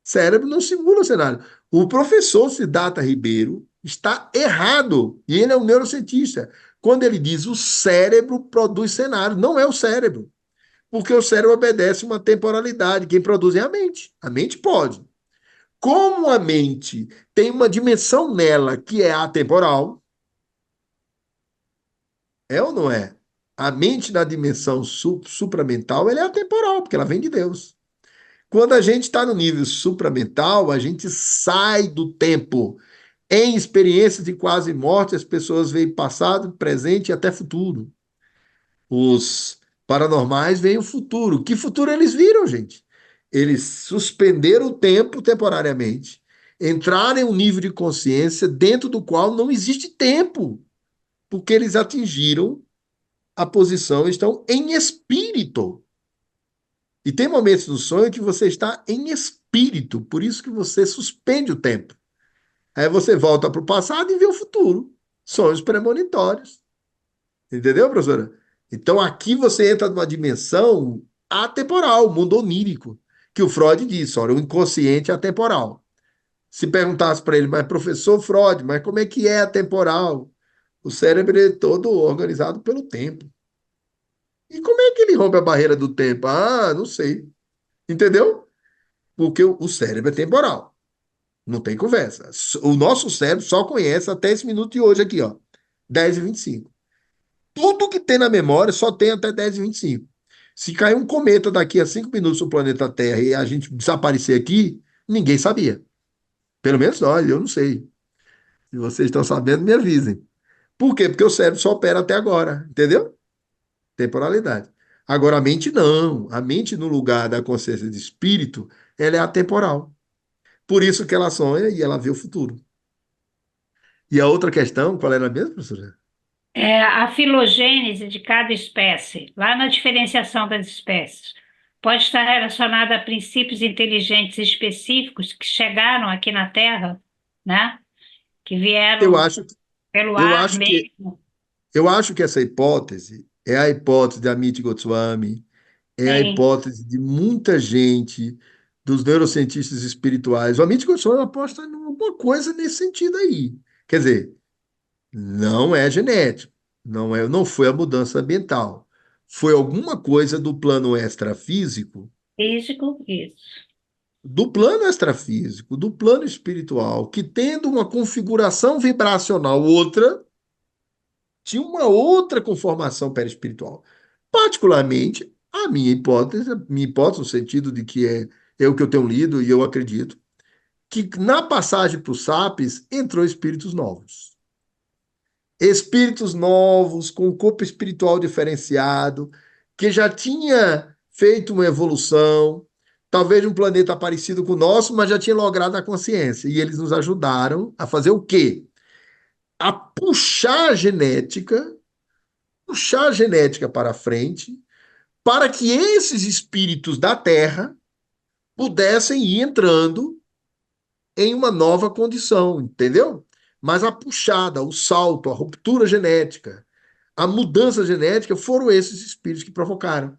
Cérebro não simula cenário. O professor Siddhartha Ribeiro está errado. E ele é um neurocientista. Quando ele diz o cérebro produz cenário. Não é o cérebro. porque o cérebro obedece uma temporalidade. Quem produz é a mente. A mente pode. Como a mente tem uma dimensão nela que é atemporal, é ou não é? A mente na dimensão supramental, ela é atemporal, porque ela vem de Deus. Quando a gente está no nível supramental, a gente sai do tempo. Em experiências de quase morte, as pessoas veem passado, presente e até futuro. Os paranormais veem o futuro. Que futuro eles viram, gente? Eles suspenderam o tempo temporariamente, entraram em um nível de consciência dentro do qual não existe tempo, porque eles atingiram a posição, estão em espírito. E tem momentos do sonho que você está em espírito, por isso que você suspende o tempo. Aí você volta para o passado e vê o futuro. Sonhos premonitórios. Entendeu, professora? Então aqui você entra numa dimensão atemporal, mundo onírico, que o Freud disse, olha, o inconsciente é atemporal. Se perguntasse para ele, mas professor Freud, mas como é que é atemporal? O cérebro é todo organizado pelo tempo. E como é que ele rompe a barreira do tempo? Ah, não sei. Entendeu? Porque o cérebro é temporal. Não tem conversa. O nosso cérebro só conhece até esse minuto de hoje aqui, ó. 10h25. Tudo que tem na memória só tem até 10h25. Se cair um cometa daqui a 5 minutos no planeta Terra e a gente desaparecer aqui, ninguém sabia. Pelo menos nós, eu não sei. Se vocês estão sabendo, me avisem. Por quê? Porque o cérebro só opera até agora, entendeu? Temporalidade. Agora, a mente não. A mente, no lugar da consciência de espírito, ela é atemporal. Por isso que ela sonha e ela vê o futuro. E a outra questão, qual era mesmo, professora? É a filogênese de cada espécie, lá na diferenciação das espécies, pode estar relacionada a princípios inteligentes específicos que chegaram aqui na Terra, né? Que Eu vieram acho, pelo eu ar acho que, mesmo. eu acho que essa hipótese é a hipótese de Amit Goswami, é a Sim, hipótese de muita gente, dos neurocientistas espirituais. O Amit Goswami aposta em alguma coisa nesse sentido aí. Quer dizer, não é genético, não foi a mudança ambiental. Foi alguma coisa do plano extrafísico, físico, isso. do plano espiritual, que tendo uma configuração vibracional outra, tinha uma outra conformação perispiritual. Particularmente, a minha hipótese no sentido de que é o que eu tenho lido e eu acredito, que na passagem para os sapiens entrou espíritos novos. Espíritos novos, com um corpo espiritual diferenciado, que já tinha feito uma evolução, talvez um planeta parecido com o nosso, mas já tinha logrado a consciência. E eles nos ajudaram a fazer o quê? A puxar a genética para frente, para que esses espíritos da Terra pudessem ir entrando em uma nova condição, entendeu? Mas a puxada, o salto, a ruptura genética, a mudança genética foram esses espíritos que provocaram.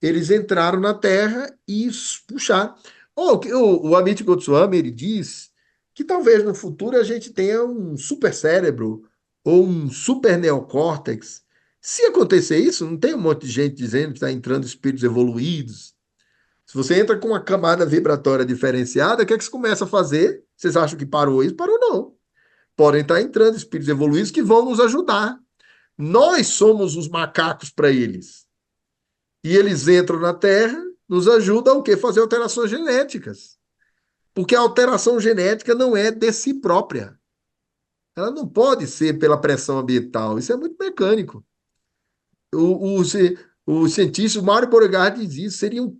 Eles entraram na Terra e puxaram. O Amit Goswami, ele diz que talvez no futuro a gente tenha um super cérebro ou um super neocórtex. Se acontecer isso, não tem um monte de gente dizendo que está entrando espíritos evoluídos. Se você entra com uma camada vibratória diferenciada, o que é que você começa a fazer? Vocês acham que parou isso? Parou não. Podem estar entrando espíritos evoluídos que vão nos ajudar. Nós somos os macacos para eles. E eles entram na Terra, nos ajudam a quê? Fazer alterações genéticas. Porque a alteração genética não é de si própria. Ela não pode ser pela pressão ambiental. Isso é muito mecânico. O, o, o cientista o Mário Beauregard diz isso, seriam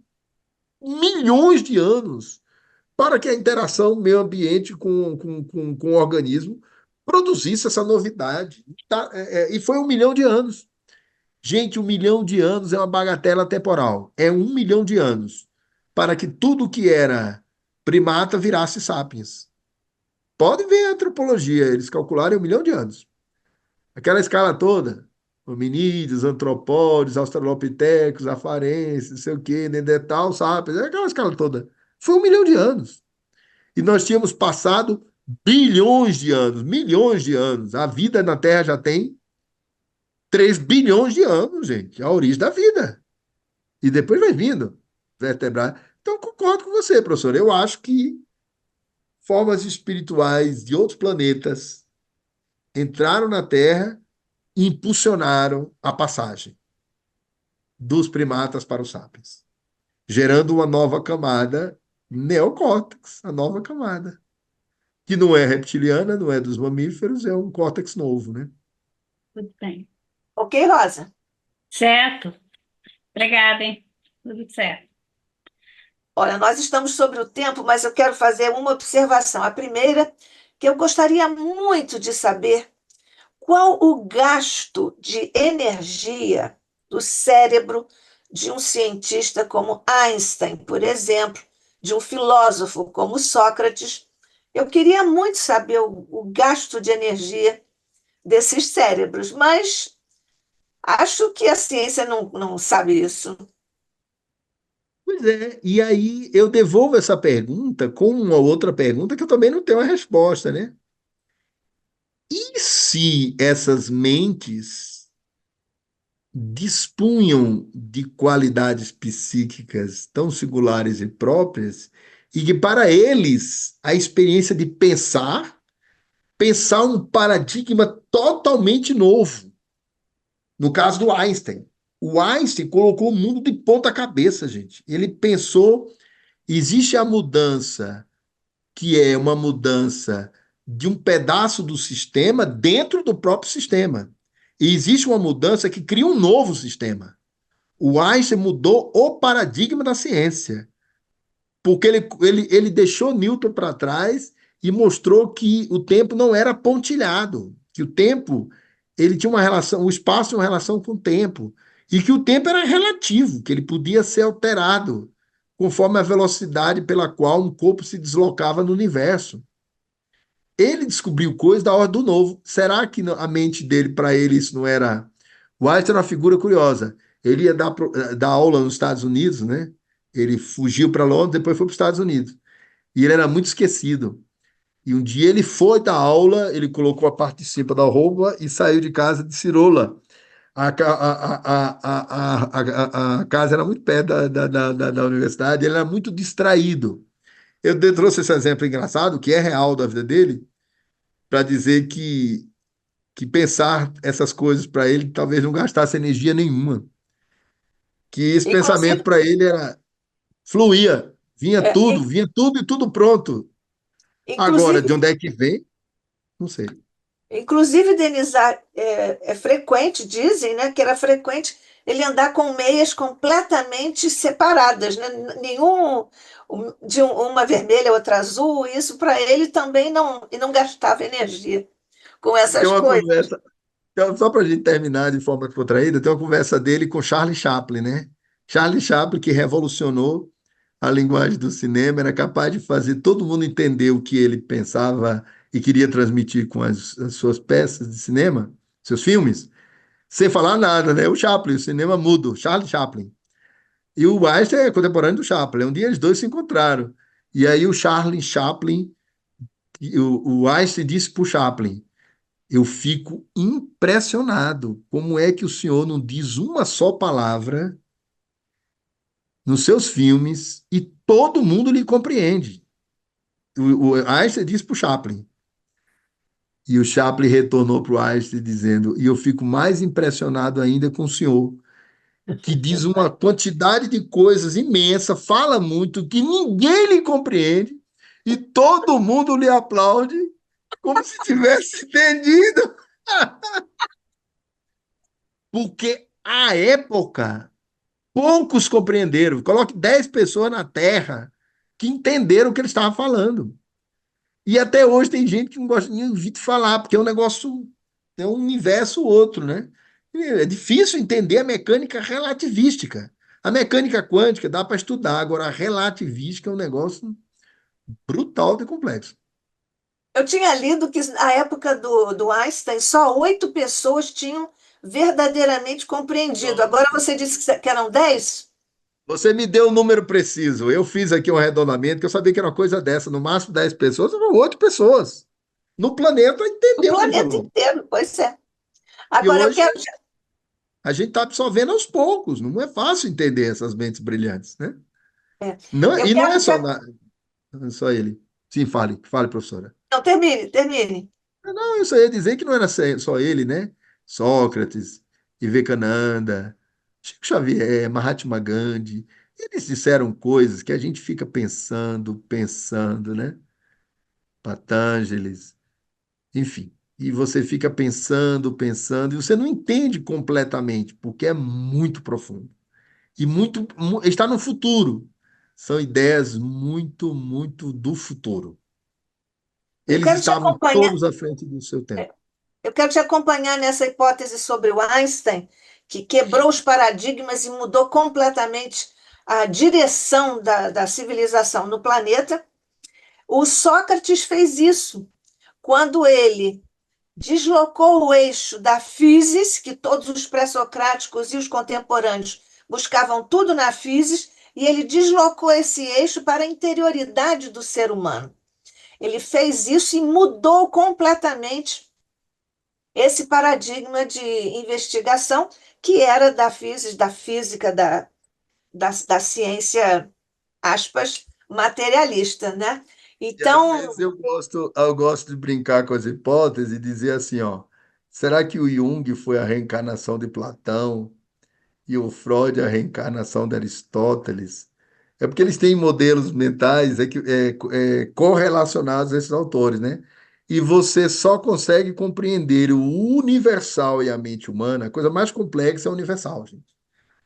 milhões de anos para que a interação meio-ambiente com o organismo produzisse essa novidade. Tá? E foi 1 milhão de anos. Gente, 1 milhão de anos é uma bagatela temporal. É 1 milhão de anos para que tudo que era primata virasse sapiens. Pode ver a antropologia, eles calcularam 1 milhão de anos. Aquela escala toda, hominídeos, antropóides, australopitecos, afarenses, não sei o quê, neandertal, sapiens, aquela escala toda. Foi 1 milhão de anos. E nós tínhamos passado bilhões de anos, milhões de anos. A vida na Terra já tem 3 bilhões de anos, gente. A origem da vida. E depois vai vindo vertebrar. Então, concordo com você, professor. Eu acho que formas espirituais de outros planetas entraram na Terra e impulsionaram a passagem dos primatas para os sapiens, gerando uma nova camada neocórtex, a nova camada, que não é reptiliana, não é dos mamíferos, é um córtex novo, né? Tudo bem. Ok, Rosa? Certo. Obrigada, hein? Tudo certo. Olha, nós estamos sobre o tempo, mas eu quero fazer uma observação. A primeira, que eu gostaria muito de saber qual o gasto de energia do cérebro de um cientista como Einstein, por exemplo, de um filósofo como Sócrates. Eu queria muito saber o gasto de energia desses cérebros, mas acho que a ciência não sabe isso. Pois é, e aí eu devolvo essa pergunta com uma outra pergunta que eu também não tenho a resposta, né? E se essas mentes dispunham de qualidades psíquicas tão singulares e próprias, e que para eles a experiência de pensar um paradigma totalmente novo. No caso do Einstein. O Einstein colocou o mundo de ponta cabeça, gente. Ele pensou, existe a mudança que é uma mudança de um pedaço do sistema dentro do próprio sistema. E existe uma mudança que cria um novo sistema. O Einstein mudou o paradigma da ciência, porque ele deixou Newton para trás e mostrou que o tempo não era pontilhado, que o tempo ele tinha uma relação, o espaço tinha uma relação com o tempo, e que o tempo era relativo, que ele podia ser alterado conforme a velocidade pela qual um corpo se deslocava no universo. Ele descobriu coisas da ordem do novo. Será que a mente dele, para ele, isso não era. O Einstein era uma figura curiosa. Ele ia dar aula nos Estados Unidos, né? Ele fugiu para Londres, depois foi para os Estados Unidos. E ele era muito esquecido. E um dia ele foi dar aula, ele colocou a parte de cima da roupa e saiu de casa de cirola. A casa era muito perto da universidade, ele era muito distraído. Eu trouxe esse exemplo engraçado, que é real da vida dele, para dizer que pensar essas coisas para ele talvez não gastasse energia nenhuma. Que esse pensamento Inclusive, para ele era fluía, é, vinha tudo e tudo pronto. Agora, inclusive de onde é que vem? Não sei. Inclusive, Denise, é frequente, dizem, né, que era frequente ele andar com meias completamente separadas, né? Nenhum uma vermelha, outra azul, isso para ele também não, e não gastava energia com Tem essas uma coisas. conversa, só para a gente terminar de forma contraída, tem uma conversa dele com Charlie Chaplin, né? Charlie Chaplin, que revolucionou a linguagem do cinema, era capaz de fazer todo mundo entender o que ele pensava e queria transmitir com as suas peças de cinema, seus filmes, sem falar nada, né? O Chaplin, o cinema mudo, Charlie Chaplin. E o Einstein é contemporâneo do Chaplin. Um dia eles dois se encontraram. E aí o Charlie Chaplin, o Einstein disse para o Chaplin: eu fico impressionado. Como é que o senhor não diz uma só palavra nos seus filmes e todo mundo lhe compreende? O Einstein disse para o Chaplin. E o Chaplin retornou para o Einstein dizendo: e eu fico mais impressionado ainda com o senhor, que diz uma quantidade de coisas imensa, fala muito, que ninguém lhe compreende e todo mundo lhe aplaude como se tivesse entendido. Porque à época poucos compreenderam. Coloque 10 pessoas na Terra que entenderam o que ele estava falando. E até hoje tem gente que não gosta nem de ouvir falar, porque é um negócio, é um universo outro, né? É difícil entender a mecânica relativística. A mecânica quântica dá para estudar, agora a relativística é um negócio brutal de complexo. Eu tinha lido que na época do Einstein, só 8 pessoas tinham verdadeiramente compreendido. Agora Nossa. você disse que eram 10? Você me deu o número preciso. Eu fiz aqui um arredondamento, que eu sabia que era uma coisa dessa. No máximo 10 pessoas, eram 8 pessoas. No planeta O entendeu o que ele planeta falou. inteiro, pois é. E Agora eu hoje quero A gente está absorvendo aos poucos, não é fácil entender essas mentes brilhantes, né? É. Não, Eu e não quero é te... só ele. Sim, fale, professora. Não, termine. Não, eu só ia dizer que não era só ele, né? Sócrates, Vivekananda, Chico Xavier, Mahatma Gandhi, eles disseram coisas que a gente fica pensando, né? Patanjali, enfim. E você fica pensando, e você não entende completamente, porque é muito profundo. E está no futuro. São ideias muito do futuro. Eu Eles quero te estavam acompanhar. todos à frente do seu tempo. Eu quero te acompanhar nessa hipótese sobre o Einstein, que quebrou os paradigmas e mudou completamente a direção da civilização no planeta. O Sócrates fez isso quando ele deslocou o eixo da physis, que todos os pré-socráticos e os contemporâneos buscavam tudo na physis, e ele deslocou esse eixo para a interioridade do ser humano. Ele fez isso e mudou completamente esse paradigma de investigação que era da physis, da física, da ciência, aspas, materialista, né? E às Então, vezes eu gosto de brincar com as hipóteses e dizer assim, ó, será que o Jung foi a reencarnação de Platão e o Freud a reencarnação de Aristóteles? É porque eles têm modelos mentais correlacionados a esses autores, né? E você só consegue compreender o universal e a mente humana, a coisa mais complexa é o universal, gente.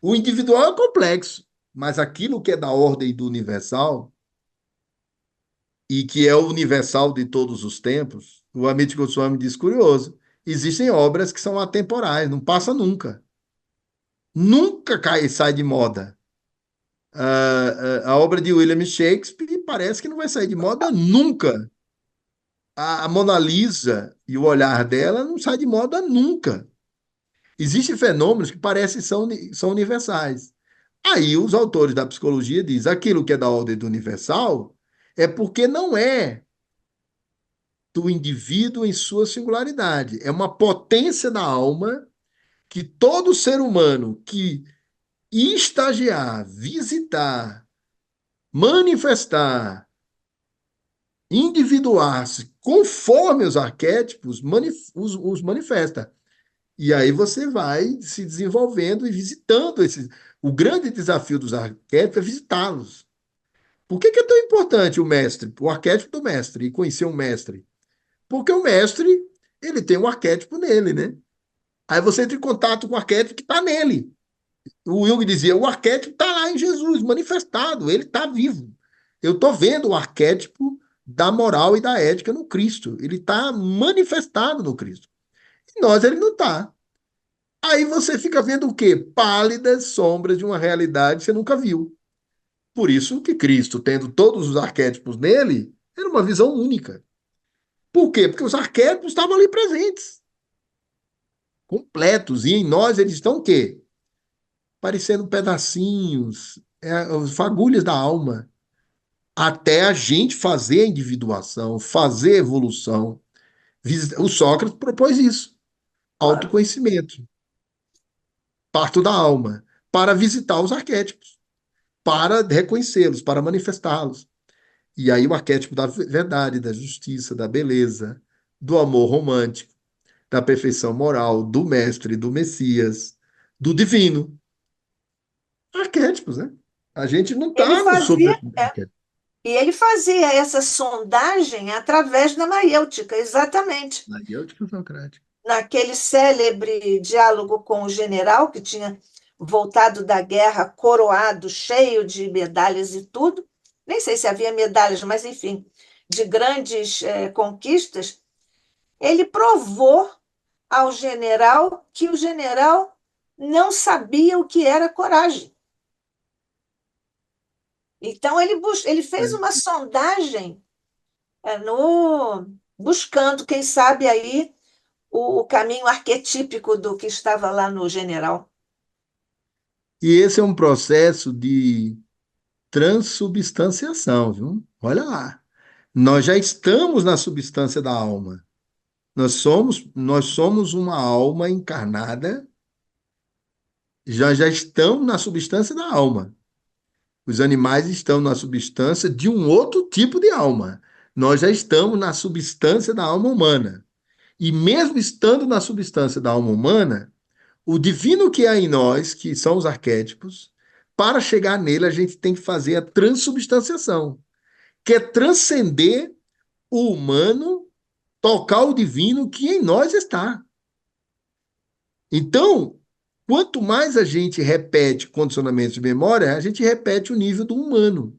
O individual é complexo, mas aquilo que é da ordem do universal e que é o universal de todos os tempos, o Amit Goswami diz curioso, existem obras que são atemporais, não passa nunca. Nunca sai de moda. A obra de William Shakespeare parece que não vai sair de moda nunca. A Mona Lisa e o olhar dela não sai de moda nunca. Existem fenômenos que parecem são universais. Aí os autores da psicologia dizem aquilo que é da ordem do universal é porque não é do indivíduo em sua singularidade. É uma potência da alma que todo ser humano que estagiar, visitar, manifestar, individuar-se conforme os arquétipos os manifesta. E aí você vai se desenvolvendo e visitando esses. O grande desafio dos arquétipos é visitá-los. Por que é tão importante o mestre, o arquétipo do mestre, e conhecer o mestre? Porque o mestre, ele tem um arquétipo nele, né? Aí você entra em contato com o arquétipo que está nele. O Jung dizia, o arquétipo está lá em Jesus, manifestado, ele está vivo. Eu estou vendo o arquétipo da moral e da ética no Cristo. Ele está manifestado no Cristo. E nós, ele não está. Aí você fica vendo o quê? Pálidas sombras de uma realidade que você nunca viu. Por isso que Cristo, tendo todos os arquétipos nele, era uma visão única. Por quê? Porque os arquétipos estavam ali presentes, completos. E em nós eles estão o quê? Parecendo pedacinhos, fagulhas da alma, até a gente fazer a individuação, fazer a evolução. O Sócrates propôs isso, claro, autoconhecimento, parto da alma, para visitar os arquétipos, para reconhecê-los, para manifestá-los. E aí o arquétipo da verdade, da justiça, da beleza, do amor romântico, da perfeição moral, do mestre, do Messias, do divino. Arquétipos, né? A gente não ele está no sobre fazia, e ele fazia essa sondagem através da maiêutica, exatamente. na Dialética Socrática. Naquele célebre diálogo com o general, que tinha voltado da guerra coroado, cheio de medalhas e tudo, nem sei se havia medalhas, mas enfim, de grandes conquistas, ele provou ao general que o general não sabia o que era coragem. Então, ele fez É. uma sondagem buscando, quem sabe, aí o caminho arquetípico do que estava lá no general. E esse é um processo de transubstanciação, viu? Olha lá. Nós já estamos na substância da alma. Nós somos uma alma encarnada já estão na substância da alma. Os animais estão na substância de um outro tipo de alma. Nós já estamos na substância da alma humana. E mesmo estando na substância da alma humana, o divino que há em nós, que são os arquétipos, para chegar nele a gente tem que fazer a transubstanciação, que é transcender o humano, tocar o divino que em nós está. Então, quanto mais a gente repete condicionamentos de memória, a gente repete o nível do humano.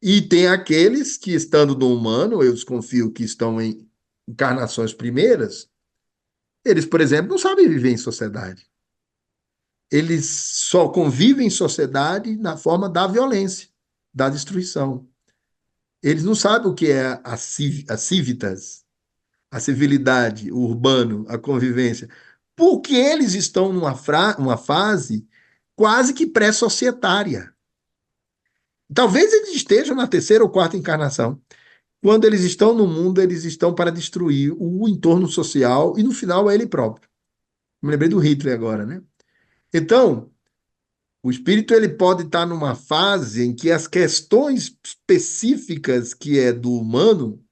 E tem aqueles que, estando no humano, eu desconfio que estão em encarnações primeiras, eles, por exemplo, não sabem viver em sociedade. Eles só convivem em sociedade na forma da violência, da destruição. Eles não sabem o que é a civitas, a civilidade, o urbano, a convivência, porque eles estão numa fase quase que pré-societária. Talvez eles estejam na terceira ou quarta encarnação. Quando eles estão no mundo, eles estão para destruir o entorno social e, no final, é ele próprio. Me lembrei do Hitler agora, né? Então, o espírito ele pode estar numa fase em que as questões específicas que é do humano,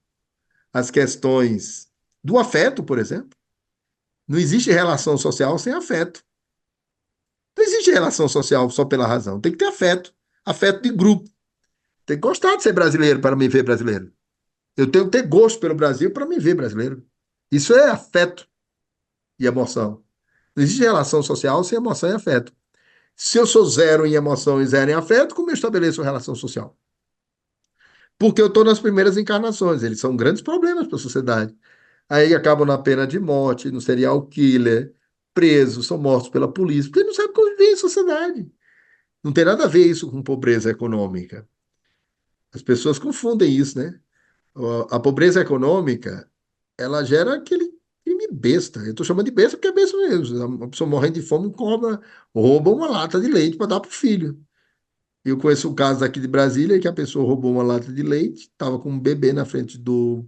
as questões do afeto, por exemplo, não existe relação social sem afeto. Não existe relação social só pela razão. Tem que ter afeto. Afeto de grupo. Tem que gostar de ser brasileiro para me ver brasileiro. Eu tenho que ter gosto pelo Brasil para me ver brasileiro. Isso é afeto e emoção. Não existe relação social sem emoção e afeto. Se eu sou zero em emoção e zero em afeto, como eu estabeleço relação social? Porque eu estou nas primeiras encarnações. Eles são grandes problemas para a sociedade. Aí acabam na pena de morte, no serial killer, presos, são mortos pela polícia, porque não sabem conviver em sociedade. Não tem nada a ver isso com pobreza econômica. As pessoas confundem isso, né? A pobreza econômica, ela gera aquele crime besta. Eu estou chamando de besta porque é besta mesmo. Uma pessoa morrendo de fome cobra, rouba uma lata de leite para dar para o filho. Eu conheço um caso aqui de Brasília que a pessoa roubou uma lata de leite, estava com um bebê na frente do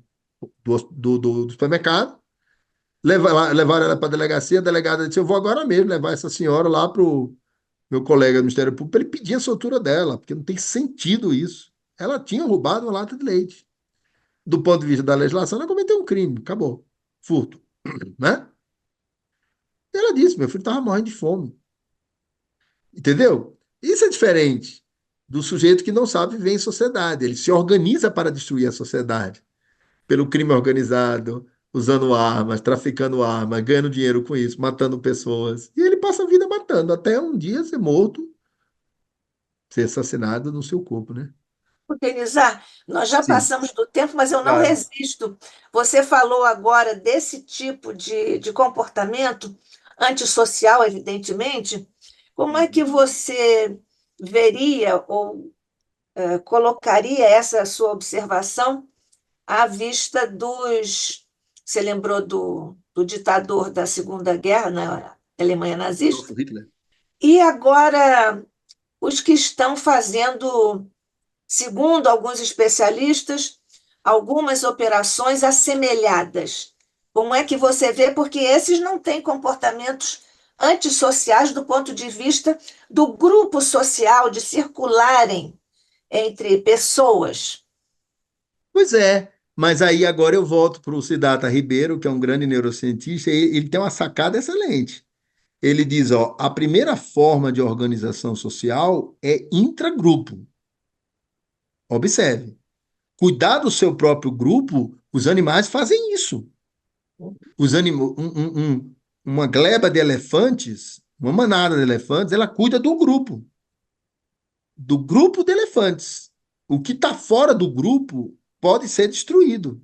supermercado, levaram ela para a delegacia, a delegada disse, eu vou agora mesmo levar essa senhora lá para o meu colega do Ministério Público para ele pedir a soltura dela, porque não tem sentido isso. Ela tinha roubado uma lata de leite. Do ponto de vista da legislação, ela cometeu um crime, acabou. Furto, né? E ela disse, meu filho estava morrendo de fome. Entendeu? Isso é diferente do sujeito que não sabe viver em sociedade. Ele se organiza para destruir a sociedade. Pelo crime organizado, usando armas, traficando armas, ganhando dinheiro com isso, matando pessoas. E ele passa a vida matando, até um dia ser morto, ser assassinado no seu corpo, né? Organizar, nós já Sim, passamos do tempo, mas eu não claro. resisto. Você falou agora desse tipo de comportamento antissocial, evidentemente. Como é que você veria ou colocaria essa sua observação à vista dos. Você lembrou do ditador da Segunda Guerra na Alemanha nazista? Adolf Hitler. E agora os que estão fazendo, segundo alguns especialistas, algumas operações assemelhadas. Como é que você vê? Porque esses não têm comportamentos antissociais do ponto de vista do grupo social, de circularem entre pessoas. Pois é, mas aí agora eu volto para o Siddhartha Ribeiro, que é um grande neurocientista, e ele tem uma sacada excelente. Ele diz, ó, a primeira forma de organização social é intragrupo. Observe. Cuidar do seu próprio grupo, os animais fazem isso. Uma gleba de elefantes, uma manada de elefantes, ela cuida do grupo de elefantes. O que está fora do grupo pode ser destruído.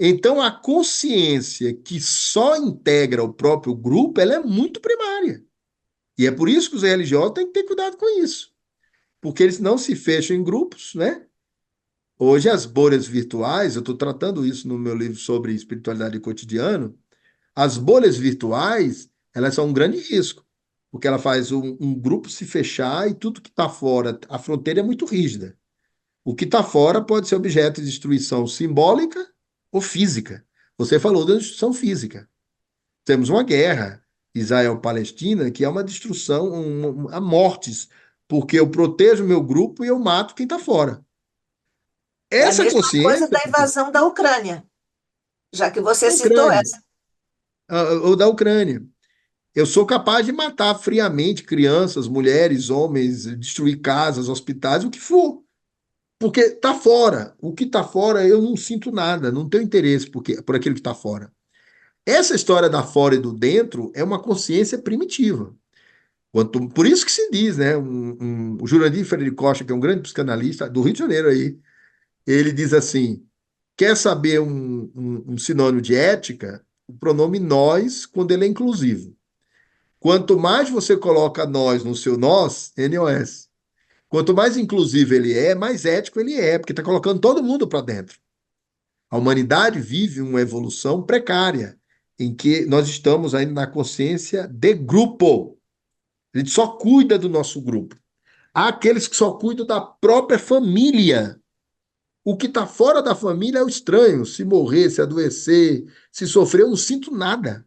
Então, a consciência que só integra o próprio grupo, ela é muito primária. E é por isso que os religiosos têm que ter cuidado com isso. Porque eles não se fecham em grupos, né? Hoje, as bolhas virtuais, eu estou tratando isso no meu livro sobre espiritualidade cotidiano, as bolhas virtuais, elas são um grande risco, porque ela faz um grupo se fechar e tudo que está fora, a fronteira é muito rígida. O que está fora pode ser objeto de destruição simbólica ou física. Você falou da destruição física. Temos uma guerra. Israel-Palestina, que é uma destruição, a mortes, porque eu protejo o meu grupo e eu mato quem está fora. É a Essa mesma coisa consciência da invasão da Ucrânia, já que você da citou Ucrânia, essa. ou da Ucrânia. Eu sou capaz de matar friamente crianças, mulheres, homens, destruir casas, hospitais, o que for. Porque está fora. O que está fora, eu não sinto nada, não tenho interesse por aquilo que está fora. Essa história da fora e do dentro é uma consciência primitiva. Por isso que se diz, né? O Jurandir Freire de Costa, que é um grande psicanalista do Rio de Janeiro aí, ele diz assim: quer saber um sinônimo de ética? O pronome nós, quando ele é inclusivo. Quanto mais você coloca nós no seu nós, NOS, quanto mais inclusivo ele é, mais ético ele é, porque está colocando todo mundo para dentro. A humanidade vive uma evolução precária, em que nós estamos ainda na consciência de grupo. A gente só cuida do nosso grupo. Há aqueles que só cuidam da própria família. O que está fora da família é o estranho. Se morrer, se adoecer, se sofrer, eu não sinto nada.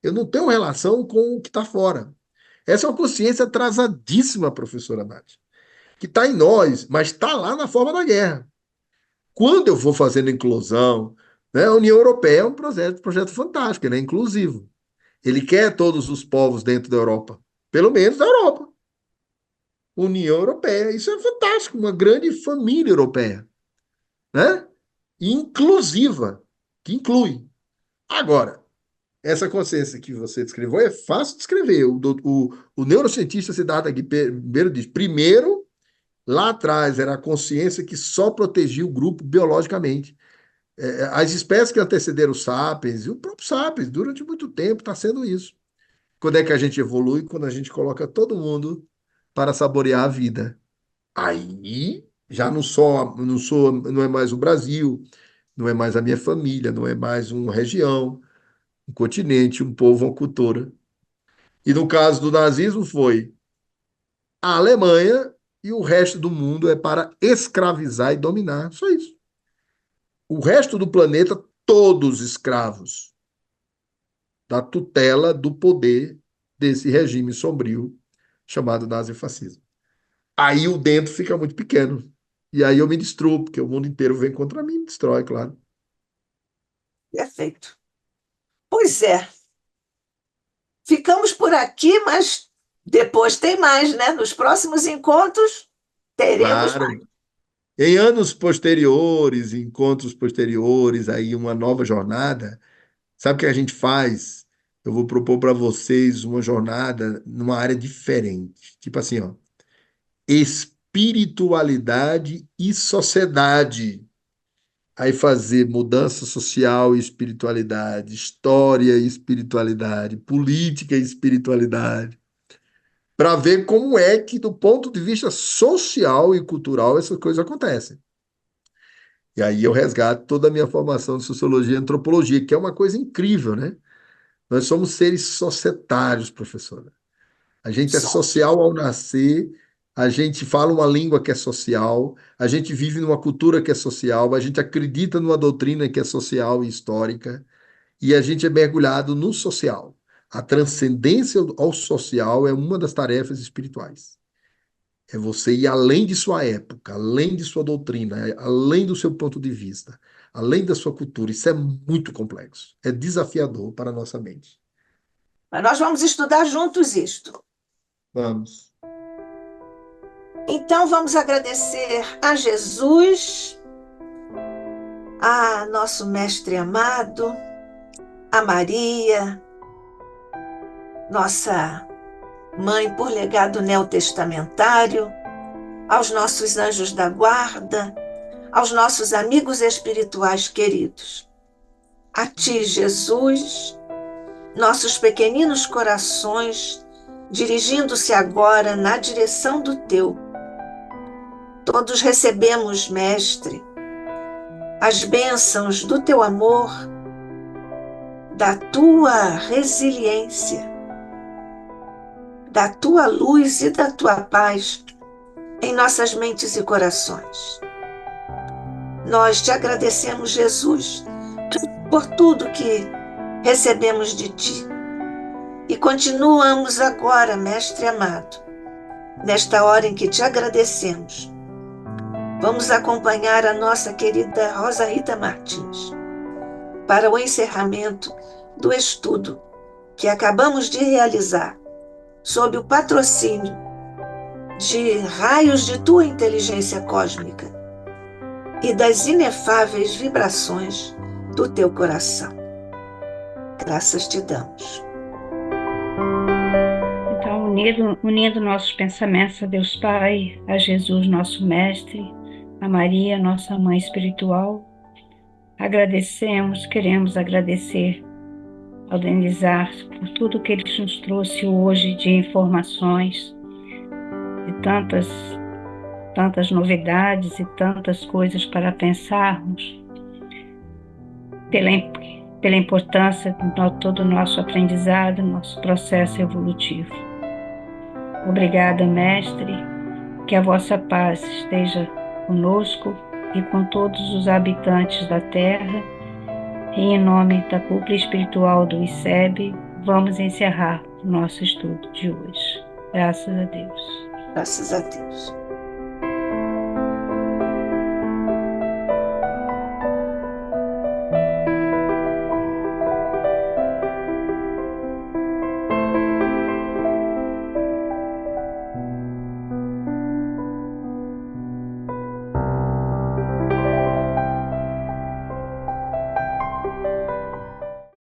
Eu não tenho relação com o que está fora. Essa é uma consciência atrasadíssima, professora Nath, que está em nós, mas está lá na forma da guerra. Quando eu for fazendo inclusão, né, a União Europeia é um projeto fantástico, ele é inclusivo. Ele quer todos os povos dentro da Europa, pelo menos da Europa. União Europeia, isso é fantástico, uma grande família europeia, né? Inclusiva, que inclui. Agora, essa consciência que você descreveu é fácil de escrever. O neurocientista Siddhartha primeiro diz, primeiro, lá atrás era a consciência que só protegia o grupo biologicamente. As espécies que antecederam os sapiens, e o próprio sapiens, durante muito tempo está sendo isso. Quando é que a gente evolui? Quando a gente coloca todo mundo para saborear a vida. Aí já não é mais o Brasil, não é mais a minha família, não é mais uma região, um continente, um povo, uma cultura. E no caso do nazismo foi a Alemanha e o resto do mundo é para escravizar e dominar. Só isso. O resto do planeta, todos escravos da tutela do poder desse regime sombrio chamado nazifascismo. Aí o dentro fica muito pequeno. E aí eu me destruo, porque o mundo inteiro vem contra mim e me destrói, claro. Perfeito. Pois é, ficamos por aqui, mas depois tem mais, né? Nos próximos encontros teremos mais. Claro. Em anos posteriores, encontros posteriores, aí uma nova jornada, sabe o que a gente faz? Eu vou propor para vocês uma jornada numa área diferente. Tipo assim, ó, espiritualidade e sociedade. Aí fazer mudança social e espiritualidade, história e espiritualidade, política e espiritualidade, para ver como é que, do ponto de vista social e cultural, essas coisas acontecem. E aí eu resgato toda a minha formação de sociologia e antropologia, que é uma coisa incrível, né? Nós somos seres societários, professora. A gente é Somos. social ao nascer, a gente fala uma língua que é social, a gente vive numa cultura que é social, a gente acredita numa doutrina que é social e histórica, e a gente é mergulhado no social. A transcendência ao social é uma das tarefas espirituais. É você ir além de sua época, além de sua doutrina, além do seu ponto de vista, além da sua cultura. Isso é muito complexo, é desafiador para a nossa mente. Mas nós vamos estudar juntos isto. Vamos. Então vamos agradecer a Jesus, a nosso mestre amado, a Maria, nossa mãe por legado neotestamentário, aos nossos anjos da guarda, aos nossos amigos espirituais queridos. A ti, Jesus, nossos pequeninos corações, dirigindo-se agora na direção do teu. Todos recebemos, Mestre, as bênçãos do teu amor, da tua resiliência, da tua luz e da tua paz em nossas mentes e corações. Nós te agradecemos, Jesus, por tudo que recebemos de ti. E continuamos agora, Mestre amado, nesta hora em que te agradecemos. Vamos acompanhar a nossa querida Rosa Rita Martins para o encerramento do estudo que acabamos de realizar sob o patrocínio de raios de tua inteligência cósmica e das inefáveis vibrações do teu coração. Graças te damos. Então, unindo nossos pensamentos a Deus Pai, a Jesus, nosso Mestre, a Maria, nossa Mãe Espiritual, queremos agradecer ao Denizar por tudo que ele nos trouxe hoje de informações, de tantas novidades e tantas coisas para pensarmos, pela importância de todo o nosso aprendizado, nosso processo evolutivo. Obrigada, Mestre, que a vossa paz esteja conosco e com todos os habitantes da Terra. E em nome da cúpula espiritual do ICEB, vamos encerrar o nosso estudo de hoje. Graças a Deus. Graças a Deus.